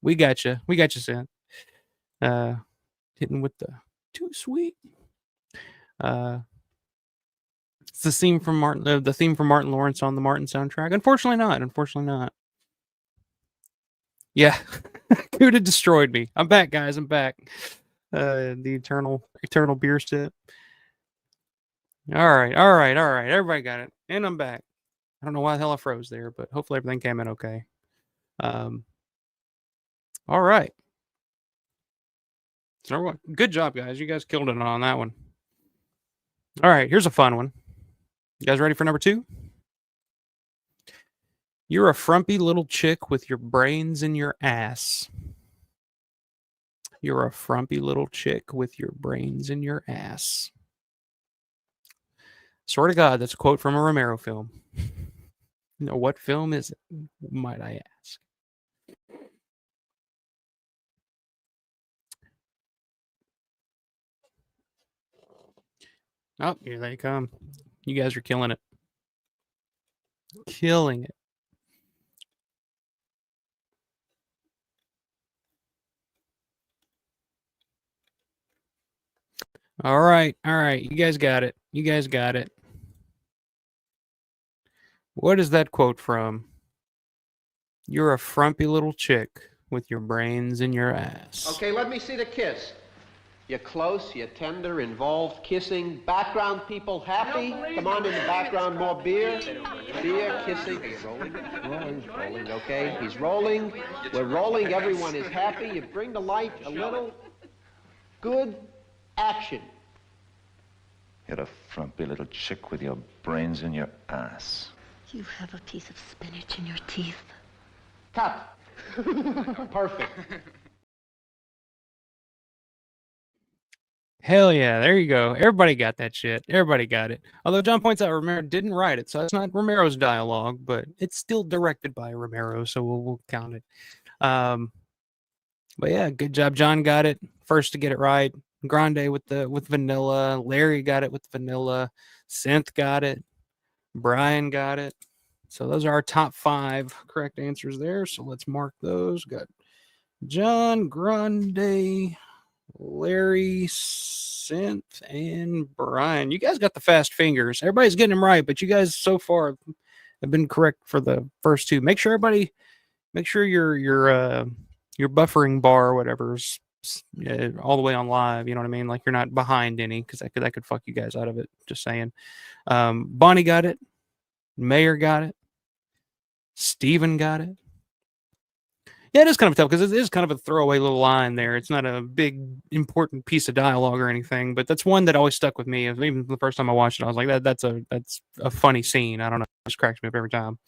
We got you. We got you, Synth. Hitting with the too sweet. It's the theme from Martin. The theme from Martin Lawrence on the Martin soundtrack. Unfortunately, not. Unfortunately, not. Yeah, Cuda destroyed me. I'm back, guys. I'm back. The eternal beer sip. All right. Everybody got it, and I'm back. I don't know why the hell I froze there, but hopefully everything came in okay. All right. So good job, guys. You guys killed it on that one. All right, here's a fun one. You guys ready for number 2? You're a frumpy little chick with your brains in your ass. You're a frumpy little chick with your brains in your ass. Swear to God, that's a quote from a Romero film. Now, what film is it, might I ask? Oh, here they come. You guys are killing it. Killing it. All right. You guys got it. What is that quote from? You're a frumpy little chick with your brains in your ass. Okay, let me see the kiss. You're close, you're tender, involved, kissing. Background people happy. Come on in the background, more beer. Beer, kissing. Are you rolling? He's rolling, okay. He's rolling. We're rolling. Everyone is happy. You bring the light a little. Good action. You're a frumpy little chick with your brains in your ass. You have a piece of spinach in your teeth. Cut. Perfect. Hell yeah, there you go. Everybody got that shit. Everybody got it. Although John points out Romero didn't write it, so it's not Romero's dialogue, but it's still directed by Romero, so we'll count it. But yeah, good job. John got it first to get it right. Grande with vanilla. Larry got it with vanilla. Synth got it. Brian got it. So those are our top 5 correct answers there. So let's mark those. Got John, Grande, Larry, Synth, and Brian. You guys got the fast fingers. Everybody's getting them right, but you guys so far have been correct for the first 2. Make sure your buffering bar or whatever's all the way on live. You know what I mean? Like you're not behind any, because that could fuck you guys out of it. Just saying. Bonnie got it. Mayor got it. Steven got it. Yeah, it is kind of tough because it is kind of a throwaway little line there. It's not a big important piece of dialogue or anything, but that's one that always stuck with me. Even the first time I watched it, I was like, that's a funny scene. I don't know, it just cracks me up every time.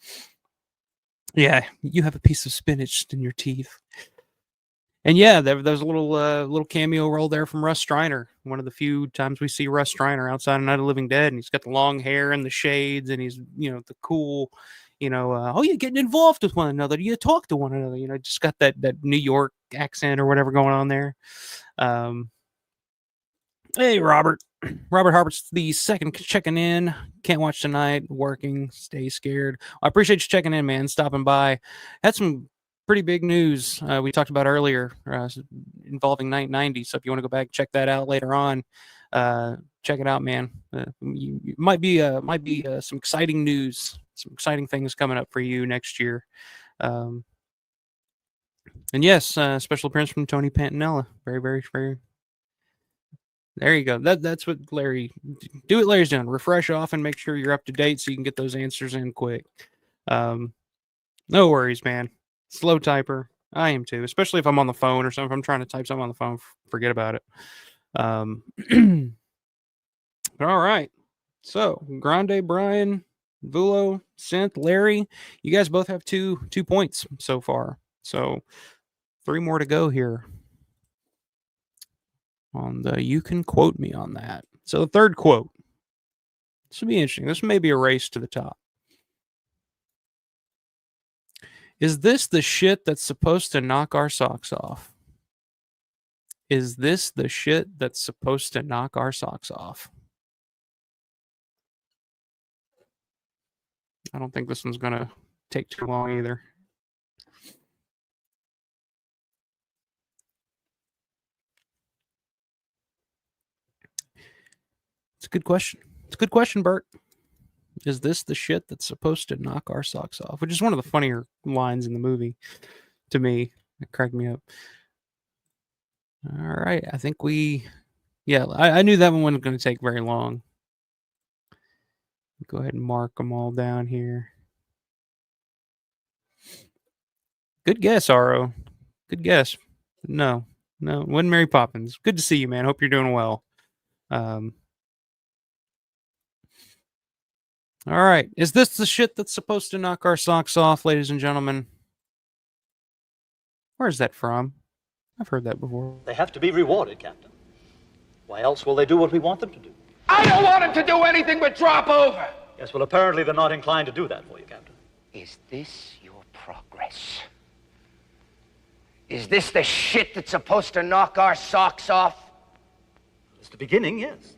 Yeah, you have a piece of spinach in your teeth. And yeah, there's a little cameo role there from Russ Streiner. One of the few times we see Russ Streiner outside of Night of the Living Dead, and he's got the long hair and the shades, and he's the cool, oh, you're getting involved with one another. You talk to one another. Just got that New York accent or whatever going on there. Hey, Robert. Robert Harpert's the second checking in. Can't watch tonight. Working. Stay scared. I appreciate you checking in, man. Stopping by. Had some pretty big news we talked about earlier involving Night 90. So if you want to go back, check that out later on. Check it out, man. Might be some exciting news, some exciting things coming up for you next year. And yes, special appearance from Tony Pantanella. Very, very, very. There you go. That's what Larry do. What Larry's doing. Refresh off and make sure you're up to date so you can get those answers in quick. No worries, man. Slow typer. I am too, especially if I'm on the phone or something. If I'm trying to type something on the phone, forget about it. All right. So Grande, Brian, Vulo, Synth, Larry, you guys both have two points so far. So 3 more to go here. You can quote me on that. So the third quote. This will be interesting. This may be a race to the top. Is this the shit that's supposed to knock our socks off? Is this the shit that's supposed to knock our socks off? I don't think this one's going to take too long either. It's a good question. It's a good question, Bert. Is this the shit that's supposed to knock our socks off? Which is one of the funnier lines in the movie to me. It cracked me up. All right. I think I knew that one wasn't going to take very long. Go ahead and mark them all down here. Good guess, Aro. Good guess. No, it wasn't Mary Poppins. Good to see you, man. Hope you're doing well. All right. Is this the shit that's supposed to knock our socks off, ladies and gentlemen? Where's that from? I've heard that before. They have to be rewarded, Captain. Why else will they do what we want them to do? I don't want him to do anything but drop over. Yes, well, apparently they're not inclined to do that for you, Captain. Is this your progress? Is this the shit that's supposed to knock our socks off? It's the beginning, yes.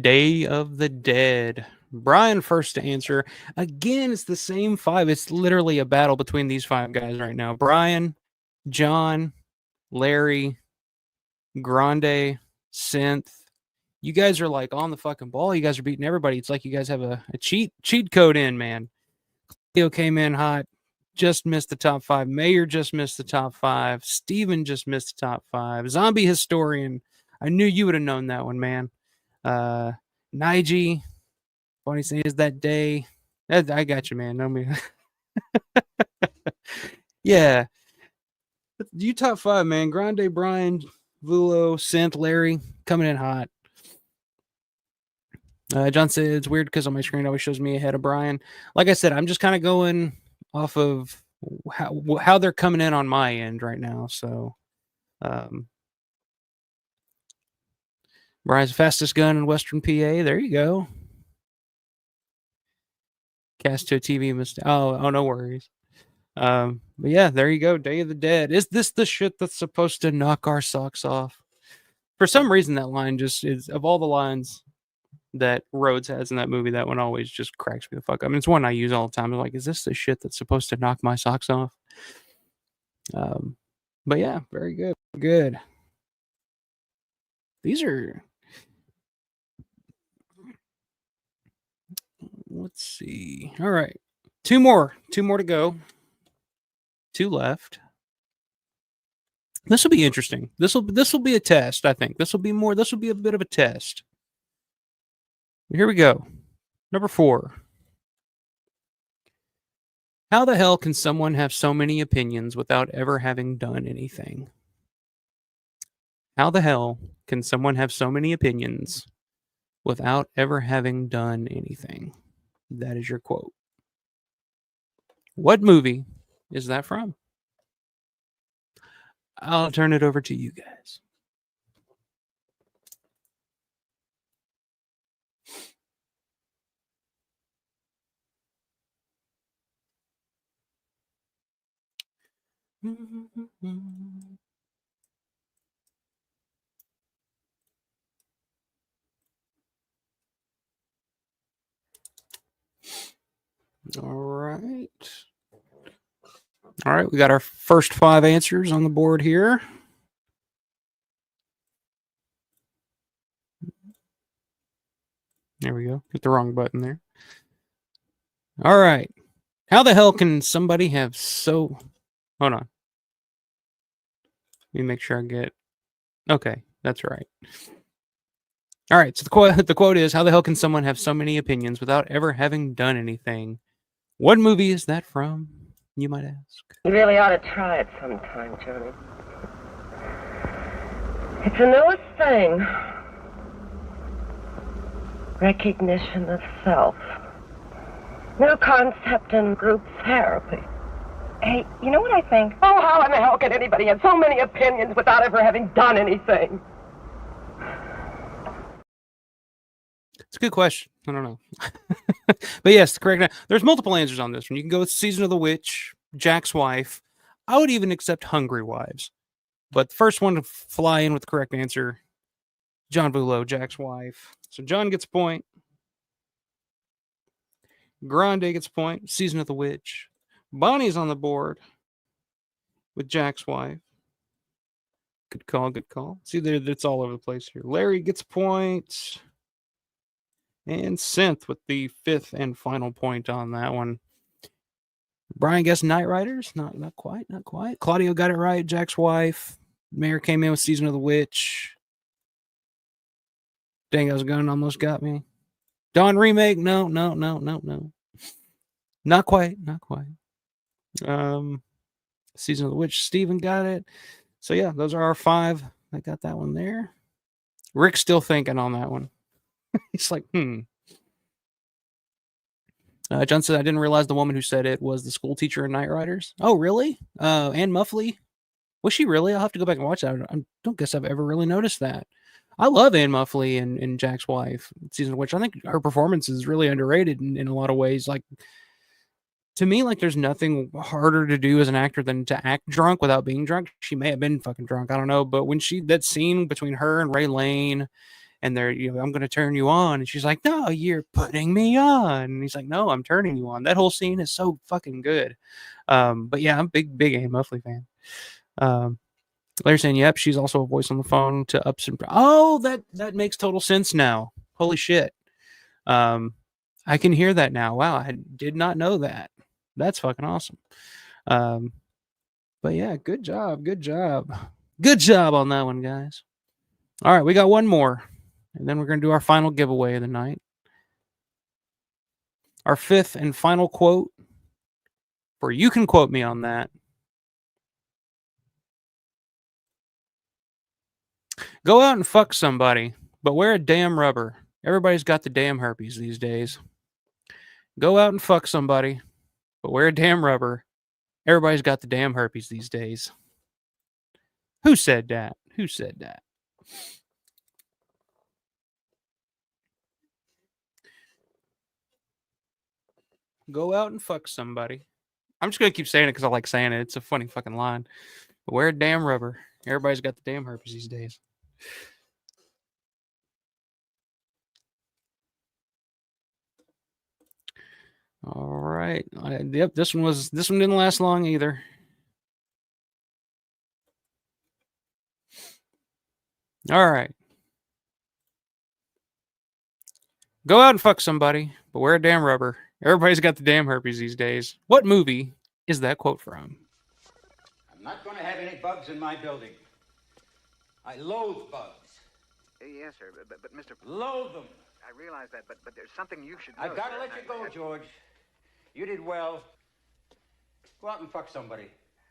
Day of the Dead. Brian first to answer. Again, it's the same 5. It's literally a battle between these 5 guys right now. Brian, John, Larry, Grande, Synth. You guys are like on the fucking ball. You guys are beating everybody. It's like you guys have a cheat code in, man. Cleo came in hot. Just missed the top 5. Mayor just missed the top 5. Steven just missed the top 5. Zombie Historian. I knew you would have known that one, man. Nige. Funny saying is that day. I got you, man. No me. Yeah. You top 5, man. Grande, Brian, Vulo, Synth, Larry coming in hot. John said it's weird because on my screen it always shows me ahead of Brian. Like I said, I'm just kind of going off of how they're coming in on my end right now. So, Brian's fastest gun in Western PA. There you go. Cast to a TV mistake. Oh, no worries. But yeah, there you go. Day of the Dead. Is this the shit that's supposed to knock our socks off? For some reason, that line just is, of all the lines that Rhodes has in that movie, that one always just cracks me the fuck up. I mean, it's one I use all the time. I'm like, is this the shit that's supposed to knock my socks off? But yeah, very good. Good. These are. Let's see. All right. Two more to go. 2 left. This will be interesting. This will be a test, I think. This will be a bit of a test. Here we go. Number 4. How the hell can someone have so many opinions without ever having done anything? How the hell can someone have so many opinions without ever having done anything? That is your quote. What movie is that from? I'll turn it over to you guys. All right, we got our first 5 answers on the board here. There we go. Hit the wrong button there. All right. How the hell can somebody have so... Hold on. Let me make sure I get... Okay, that's right. All right, so the quote is, how the hell can someone have so many opinions without ever having done anything? What movie is that from, you might ask? You really ought to try it sometime, Johnny. It's the newest thing. Recognition of self. New concept in group therapy. Hey, you know what I think? Oh, how in the hell can anybody have so many opinions without ever having done anything? It's a good question. I don't know. But yes, correct. There's multiple answers on this one. You can go with Season of the Witch, Jack's Wife. I would even accept Hungry Wives. But the first one to fly in with the correct answer, John Bulow, Jack's Wife. So John gets a point. Grande gets a point. Season of the Witch. Bonnie's on the board with Jack's Wife. Good call, good call. See, it's all over the place here. Larry gets a point. And Synth with the 5th and final point on that one. Brian guessed Night Riders. Not quite. Claudio got it right. Jack's Wife. Mayor came in with Season of the Witch. Dango's Gun almost got me. Dawn remake. No. Not quite. Season of the Witch. Steven got it. So yeah, those are our 5. I got that one there. Rick's still thinking on that one. He's like, John said, I didn't realize the woman who said it was the school teacher in Night Riders. Oh, really? Anne Muffley? Was she really? I'll have to go back and watch that. I don't guess I've ever really noticed that. I love Anne Muffley in Jack's Wife, Season of Which. I think her performance is really underrated in a lot of ways. Like, to me, like, there's nothing harder to do as an actor than to act drunk without being drunk. She may have been fucking drunk. I don't know. But when that scene between her and Ray Lane, and they're, I'm going to turn you on. And she's like, no, you're putting me on. And he's like, no, I'm turning you on. That whole scene is so fucking good. But yeah, I'm a big Anne Muffley fan. Larry's saying, yep, she's also a voice on the phone to ups and... Oh, that makes total sense now. Holy shit. I can hear that now. Wow, I did not know that. That's fucking awesome. But yeah, good job. Good job on that one, guys. All right, we got one more. And then we're going to do our final giveaway of the night. Our 5th and final quote, for you can quote me on that. Go out and fuck somebody, but wear a damn rubber. Everybody's got the damn herpes these days. Go out and fuck somebody, but wear a damn rubber. Everybody's got the damn herpes these days. Who said that? Who said that? Go out and fuck somebody. I'm just gonna keep saying it because I like saying it. It's a funny fucking line. But wear a damn rubber. Everybody's got the damn herpes these days. All right. Yep, this one didn't last long either. All right. Go out and fuck somebody, but wear a damn rubber. Everybody's got the damn herpes these days. What movie is that quote from? I'm not going to have any bugs in my building. I loathe bugs. Yes, sir, but Mr. Loathe them. I realize that, but there's something you should know. I've got to sir. let you go, George. You did well. Go out and fuck somebody.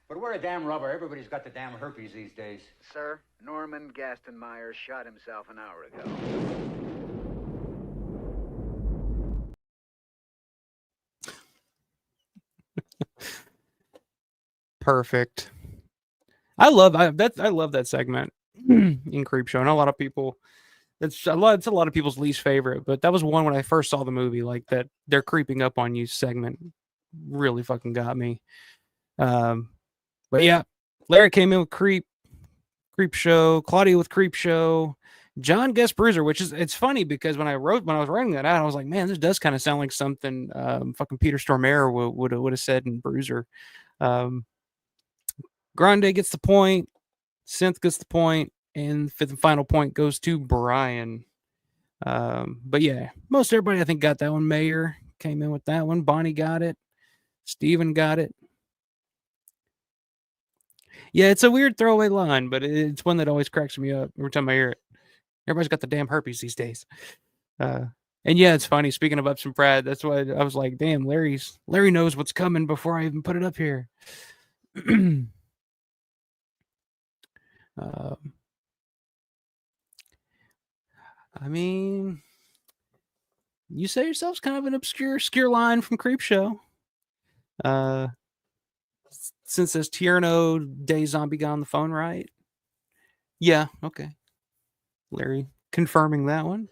But wear a damn rubber. Everybody's got the damn herpes these days. Sir, Norman Gastenmeyer shot himself an hour ago. Perfect. I love that segment in Creepshow. And a lot of people, it's a lot of people's least favorite, but that was one when I first saw the movie, like that they're creeping up on you segment really fucking got me. But yeah, Larry came in with Creepshow, Claudia with Creepshow, John guest Bruiser, which is, it's funny because when I was writing that out, I was like, man, this does kind of sound like something fucking Peter Stormare would have said in Bruiser. Grande gets the point, Synth gets the point, and fifth and final point goes to Brian. But yeah, most everybody I think got that one. Mayor came in with that one. Bonnie got it. Steven got it. Yeah, it's a weird throwaway line, but it's one that always cracks me up every time I hear it. Everybody's got the damn herpes these days. And yeah, it's funny. Speaking of Ups and Pratt, that's why I was like, damn, Larry knows what's coming before I even put it up here. I mean, you say yourself's kind of an obscure line from Creepshow. Since there's Tierno Day Zombie got on the phone, right? Yeah, okay. Larry confirming that one.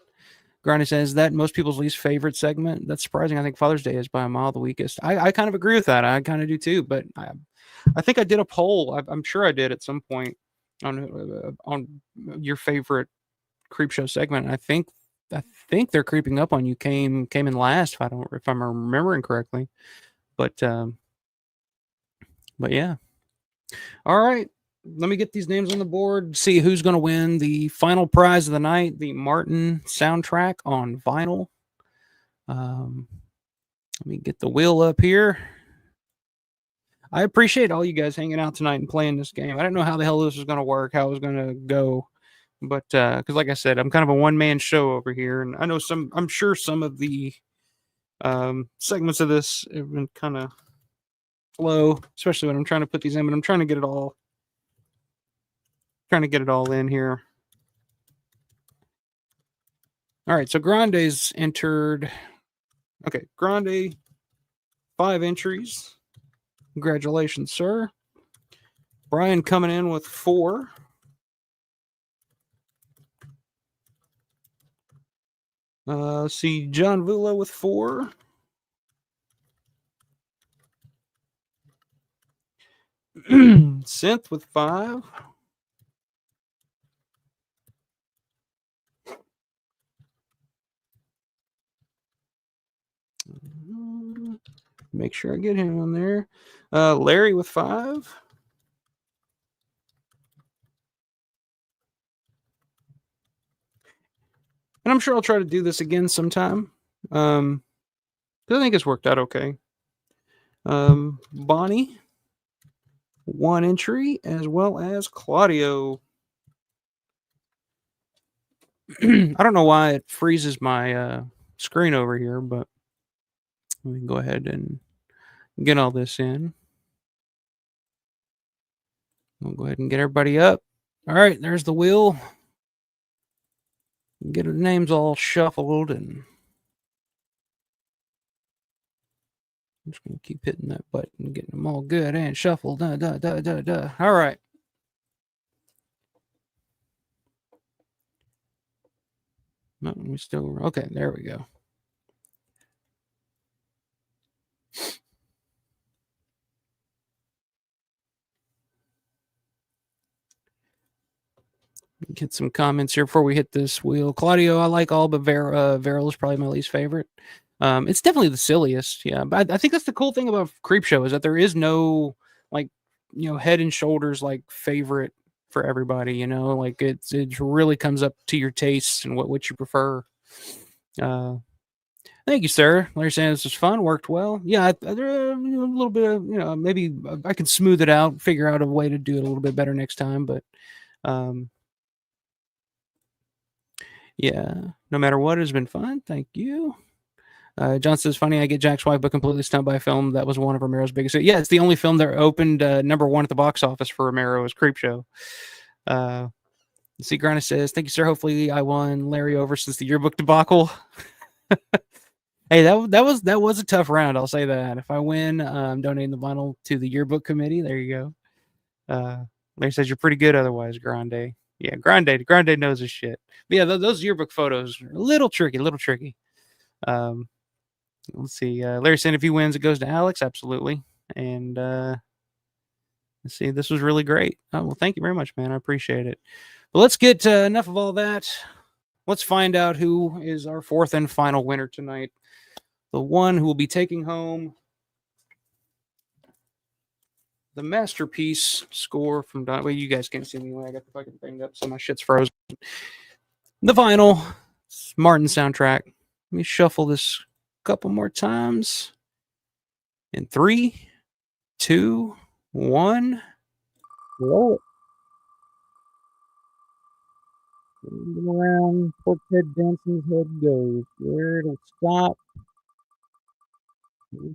Grani says that most people's least favorite segment. That's surprising. I think Father's Day is by a mile the weakest. I kind of agree with that. I kind of do too. But I think I did a poll. I'm sure I did at some point on your favorite Creepshow segment. I think they're creeping up on you came in last if I'm remembering correctly. But yeah. All right. Let me get these names on the board, see who's going to win the final prize of the night, the Martin soundtrack on vinyl. Let me get the wheel up here. I appreciate all you guys hanging out tonight and playing this game. I didn't know how the hell this was going to work, how it was going to go. But because like I said, I'm kind of a one-man show over here. And I know I'm sure some of the segments of this have been kind of slow, especially when I'm trying to put these in, but I'm trying to get it all in here. All right, so Grande's entered. Okay, Grande, 5 entries. Congratulations, sir. Brian coming in with 4. See John Vula with 4. Synth with 5. Make sure I get him on there. Larry with 5. And I'm sure I'll try to do this again sometime. I think it's worked out okay. Bonnie, 1 entry, as well as Claudio. I don't know why it freezes my screen over here, but let me go ahead and get all this in. We'll go ahead and get everybody up. All right, there's the wheel. Get the names all shuffled and I'm just going to keep hitting that button, getting them all good and shuffled. All right. No, we still okay. There we go. Get some comments here before we hit this wheel. Claudio, I like all, but Veryl is probably my least favorite. It's definitely the silliest, yeah. But I think that's the cool thing about Creepshow is that there is no like, head and shoulders like favorite for everybody. Like it really comes up to your tastes and what you prefer. Thank you, sir. Larry saying this was fun, worked well. Yeah, a little bit of maybe I can smooth it out, figure out a way to do it a little bit better next time, but. Yeah, no matter what, it's been fun. Thank you. John says, funny, I get Jack's wife, but completely stunned by a film that was one of Romero's biggest. Yeah, it's the only film that opened number one at the box office for Romero is Creepshow. See, Grana says, thank you, sir. Hopefully I won Larry over since the yearbook debacle. Hey, that was a tough round. I'll say that. If I win, I'm donating the vinyl to the yearbook committee. There you go. Larry says, you're pretty good otherwise, Grande. Yeah, Grande knows his shit. But yeah, those yearbook photos are a little tricky. Let's see. Larry saying if he wins, it goes to Alex. Absolutely. And let's see. This was really great. Oh, well, thank you very much, man. I appreciate it. But let's get enough of all that. Let's find out who is our fourth and final winner tonight. The one who will be taking home the masterpiece score from Don. Well, you guys can't see me when I got the fucking thing up, so my shit's frozen. The vinyl Martin soundtrack. Let me shuffle this a couple more times. In 3, 2, 1. Roll it. Around Pork Head Dancing's head goes. Where it'll stop.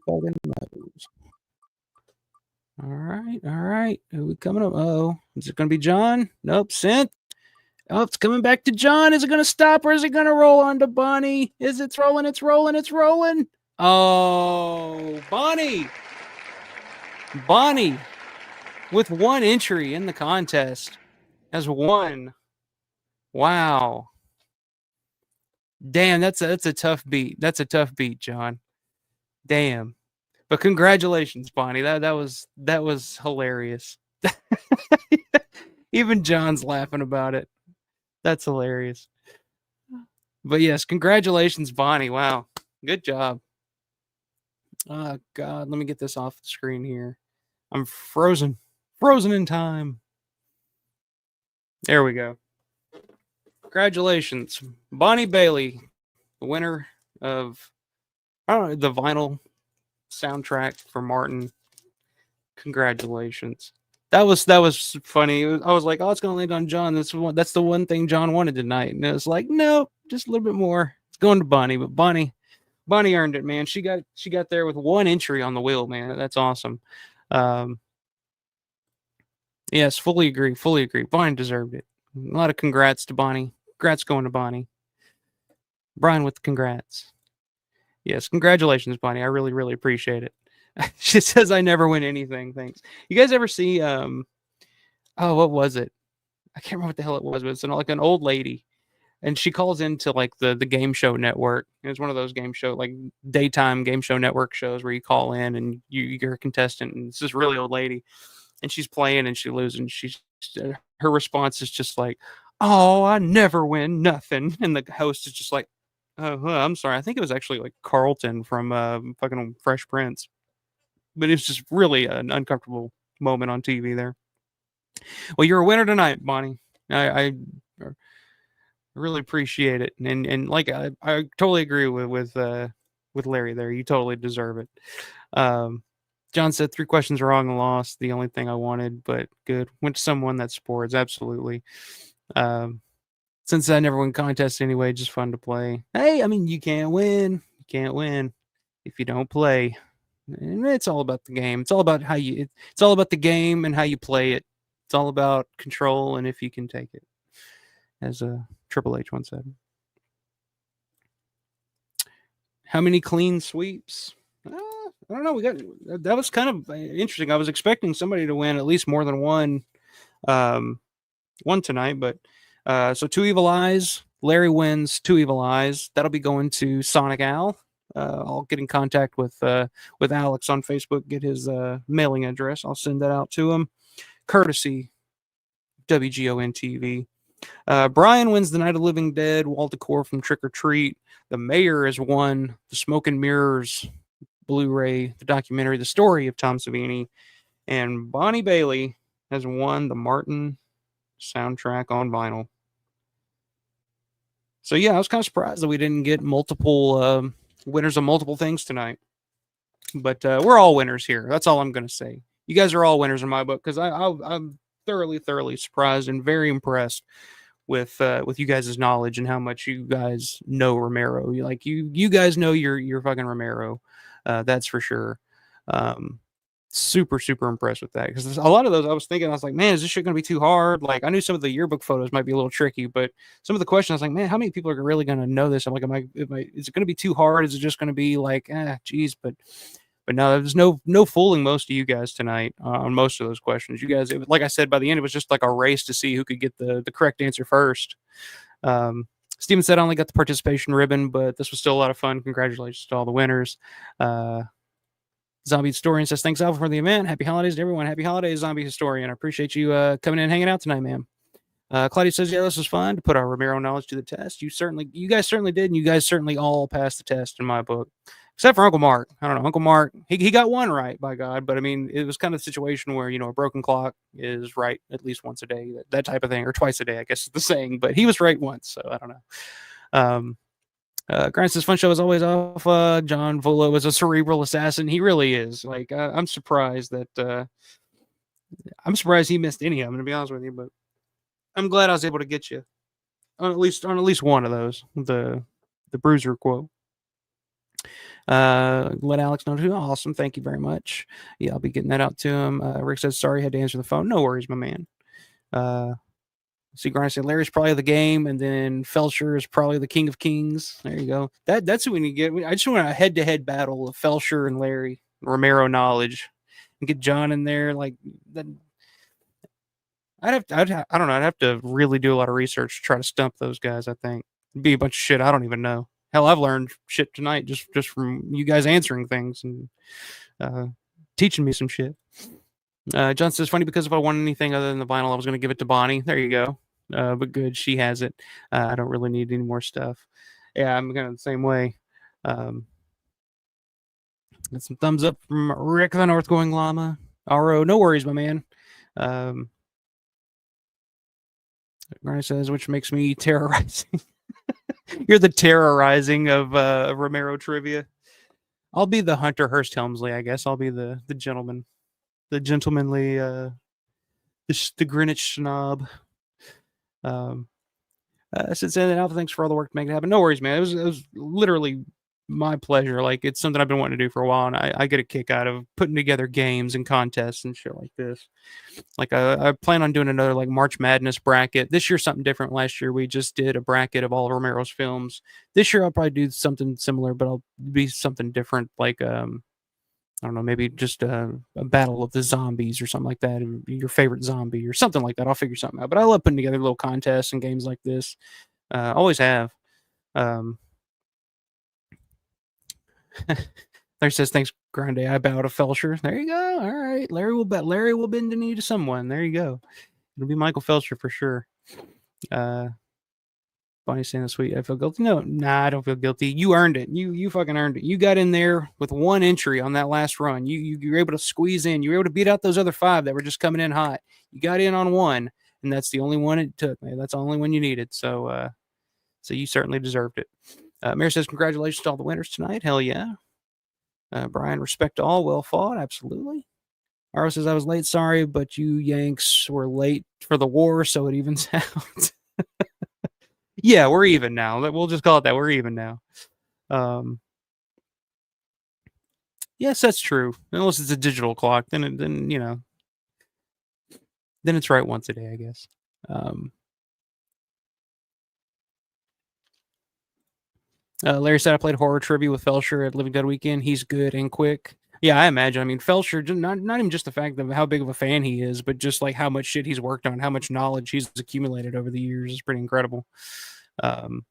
Fucking knows. All right. Who we coming up? Oh, is it going to be John? Nope, Synth. Oh, it's coming back to John. Is it going to stop or is it going to roll on to Bonnie? It's rolling. It's rolling. Oh, Bonnie with one entry in the contest has won. Wow. Damn, that's a tough beat. That's a tough beat, John. Damn. But congratulations, Bonnie. That was hilarious. Even John's laughing about it. That's hilarious. But yes, congratulations, Bonnie. Wow. Good job. Oh God, let me get this off the screen here. I'm frozen in time. There we go. Congratulations, Bonnie Bailey, the winner of the vinyl soundtrack for Martin. Congratulations. That was funny. I was like, oh, it's gonna land on John. That's the one thing John wanted tonight, and it was like, no, just a little bit more. It's going to Bonnie, but Bonnie earned it, man. She got there with one entry on the wheel, man. That's awesome. Yes, fully agree. Bonnie deserved it. A lot of congrats to Bonnie. Congrats going to Bonnie. Brian with congrats. Yes, congratulations, Bonnie. I really, really appreciate it. She says I never win anything. Thanks. You guys ever see what was it? I can't remember what the hell it was, but it's like an old lady. And she calls into like the game show network. It's one of those game show, like daytime game show network shows where you call in and you're a contestant. And it's this really old lady, and she's playing and she loses. And her response is just like, "Oh, I never win nothing." And the host is just like, "Oh, I'm sorry. I think it was actually like Carlton from fucking Fresh Prince." But it's just really an uncomfortable moment on TV there. Well, you're a winner tonight, Bonnie. I really appreciate it, and like I totally agree with Larry there. You totally deserve it. John said 3 questions wrong and lost. The only thing I wanted, but good. Went to someone that sports absolutely. Since I never win contests anyway, just fun to play. Hey, I mean you can't win. You can't win if you don't play. And it's all about the game. It's all about it's all about the game and how you play it. It's all about control and if you can take it, as Triple H once said. How many clean sweeps? I don't know. That was kind of interesting. I was expecting somebody to win at least more than one tonight, but so Two Evil Eyes. Larry wins Two Evil Eyes. That'll be going to Sonic Al. I'll get in contact with Alex on Facebook, get his mailing address. I'll send that out to him. Courtesy WGON TV. Brian wins the Night of the Living Dead. Walt Decor from Trick or Treat. The Mayor has won the Smoke and Mirrors Blu-ray, the documentary, The Story of Tom Savini. And Bonnie Bailey has won the Martin soundtrack on vinyl. So yeah, I was kind of surprised that we didn't get multiple winners of multiple things tonight. But we're all winners here. That's all I'm going to say. You guys are all winners in my book because I'm thoroughly surprised and very impressed with you guys' knowledge and how much you guys know Romero. You guys know your fucking Romero. That's for sure. Super impressed with that because a lot of those I was like, man, is this shit gonna be too hard? Like, I knew some of the yearbook photos might be a little tricky, but some of the questions I was like, man, how many people are really gonna know this? I'm like, is it gonna be too hard? Is it just gonna be like, geez, but no, there's no fooling most of you guys tonight on most of those questions. You guys, like I said, by the end it was just like a race to see who could get the correct answer first. Steven said I only got the participation ribbon, but this was still a lot of fun. Congratulations to all the winners. Zombie Historian says, thanks, Alpha, for the event. Happy holidays to everyone. Happy holidays, Zombie Historian. I appreciate you coming in and hanging out tonight, man. Claudia says, yeah, this was fun to put our Romero knowledge to the test. You guys certainly did, and you guys certainly all passed the test in my book. Except for Uncle Mark. I don't know. Uncle Mark, he got one right, by God. But, I mean, it was kind of a situation where, a broken clock is right at least once a day. That type of thing. Or twice a day, I guess is the saying. But he was right once, so I don't know. Grant's fun show is always off. John Volo is a cerebral assassin. He really is. Like, I'm surprised that I'm surprised he missed any of them, to be honest with you. But I'm glad I was able to get you on at least one of those. The Bruiser quote. Let Alex know too. Awesome, thank you very much. Yeah, I'll be getting that out to him. Rick says sorry, had to answer the phone. No worries, my man. See, Grind said Larry's probably the game, and then Felcher is probably the King of Kings. There you go. That's who we need to get. I just want a head-to-head battle of Felcher and Larry, Romero knowledge, and get John in there. Like that. I don't know. I'd have to really do a lot of research to try to stump those guys. I think it'd be a bunch of shit I don't even know. Hell, I've learned shit tonight just from you guys answering things and teaching me some shit. John says, funny because if I wanted anything other than the vinyl, I was going to give it to Bonnie. There you go. But good, she has it. I don't really need any more stuff. Yeah, I'm kind of the same way. Got some thumbs up from Rick the North Going Llama. RO, no worries, my man. Ryan says, which makes me terrorizing. You're the terrorizing of Romero trivia. I'll be the Hunter Hearst Helmsley, I guess. I'll be the gentleman. The gentlemanly, the Greenwich snob. Since then, Alpha, thanks for all the work to make it happen. No worries, man. It was literally my pleasure. Like, it's something I've been wanting to do for a while, and I get a kick out of putting together games and contests and shit like this. Like, I plan on doing another like March Madness bracket. This year, something different. Last year, we just did a bracket of all of Romero's films. This year, I'll probably do something similar, but I'll be something different. Like, I don't know, maybe just a battle of the zombies or something like that, and your favorite zombie or something like that. I'll figure something out. But I love putting together little contests and games like this. Always have. Larry says, thanks, Grande. I bow to Felcher. There you go. All right. Larry will bend the knee to someone. There you go. It'll be Michael Felcher for sure. Bonnie's saying that's sweet. I feel guilty. No, nah, I don't feel guilty. You earned it. You fucking earned it. You got in there with one entry on that last run. You were able to squeeze in. You were able to beat out those other 5 that were just coming in hot. You got in on one, and that's the only one it took, man. That's the only one you needed. So you certainly deserved it. Mayor says, congratulations to all the winners tonight. Hell yeah. Brian, respect to all. Well fought. Absolutely. Aro says, I was late. Sorry, but you Yanks were late for the war, so it evens out. Yeah, we're even now. We'll just call it that. We're even now. Yes, that's true. Unless it's a digital clock, then it's right once a day, I guess. Larry said I played horror trivia with Felcher at Living Dead Weekend. He's good and quick. Yeah, I imagine. I mean, Felcher, not even just the fact of how big of a fan he is, but just like how much shit he's worked on, how much knowledge he's accumulated over the years is pretty incredible. Um,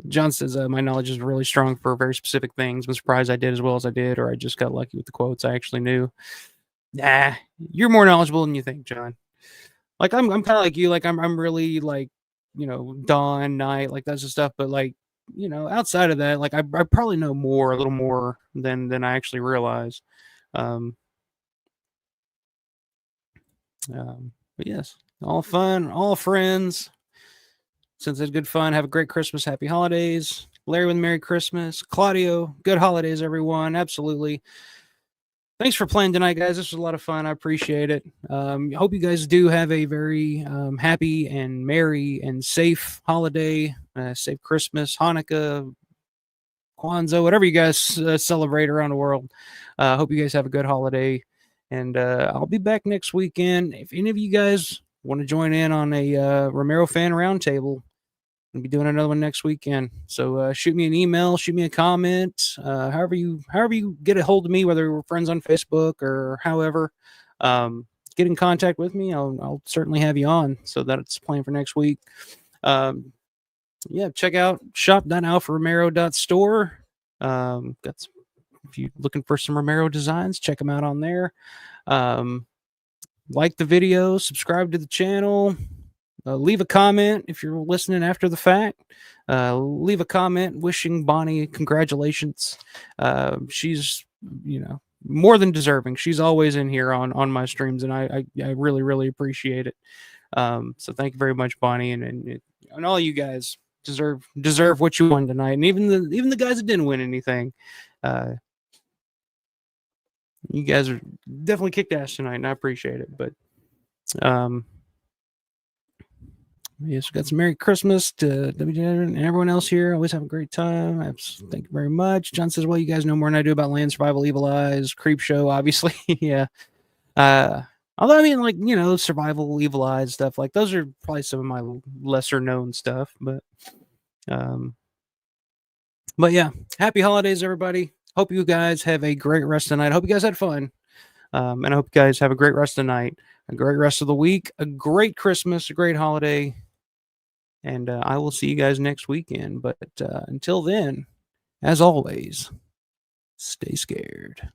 John says my knowledge is really strong for very specific things. I'm surprised I did as well as I did, or I just got lucky with the quotes I actually knew. Nah, you're more knowledgeable than you think, John. Like I'm kind of like you. Like I'm really like, dawn, night, like that's the stuff. But like, outside of that, like I probably know more, a little more than I actually realize. Um, but yes, all fun, all friends. Since it's good fun, have a great Christmas, happy holidays. Larry with Merry Christmas. Claudio, good holidays, everyone. Absolutely. Thanks for playing tonight, guys. This was a lot of fun. I appreciate it. Hope you guys do have a very happy and merry and safe holiday, safe Christmas, Hanukkah, Kwanzaa, whatever you guys celebrate around the world. Hope you guys have a good holiday. And I'll be back next weekend. If any of you guys want to join in on a Romero fan roundtable, I'll be doing another one next weekend. So shoot me an email, shoot me a comment, however you get a hold of me, whether we're friends on Facebook or however. Get in contact with me. I'll certainly have you on. So that's planned for next week. Yeah, check out shop.alpharomero.store. If you're looking for some Romero designs, check them out on there. Like the video, subscribe to the channel. Leave a comment if you're listening after the fact. Leave a comment wishing Bonnie congratulations. She's, more than deserving. She's always in here on my streams, and I really, really appreciate it. So thank you very much, Bonnie, and all you guys deserve what you won tonight, and even the guys that didn't win anything. You guys are definitely kicked ass tonight, and I appreciate it. But yes, we got some Merry Christmas to WJ and everyone else here. Always have a great time. Thank you very much. John says, well, you guys know more than I do about Land Survival, Evil Eyes, Creep Show, obviously. Yeah. Although, I mean, like, Survival, Evil Eyes, stuff, like, those are probably some of my lesser known stuff. But yeah, happy holidays, everybody. Hope you guys have a great rest of the night. Hope you guys had fun. And I hope you guys have a great rest of the night, a great rest of the week, a great Christmas, a great holiday. And I will see you guys next weekend. But until then, as always, stay scared.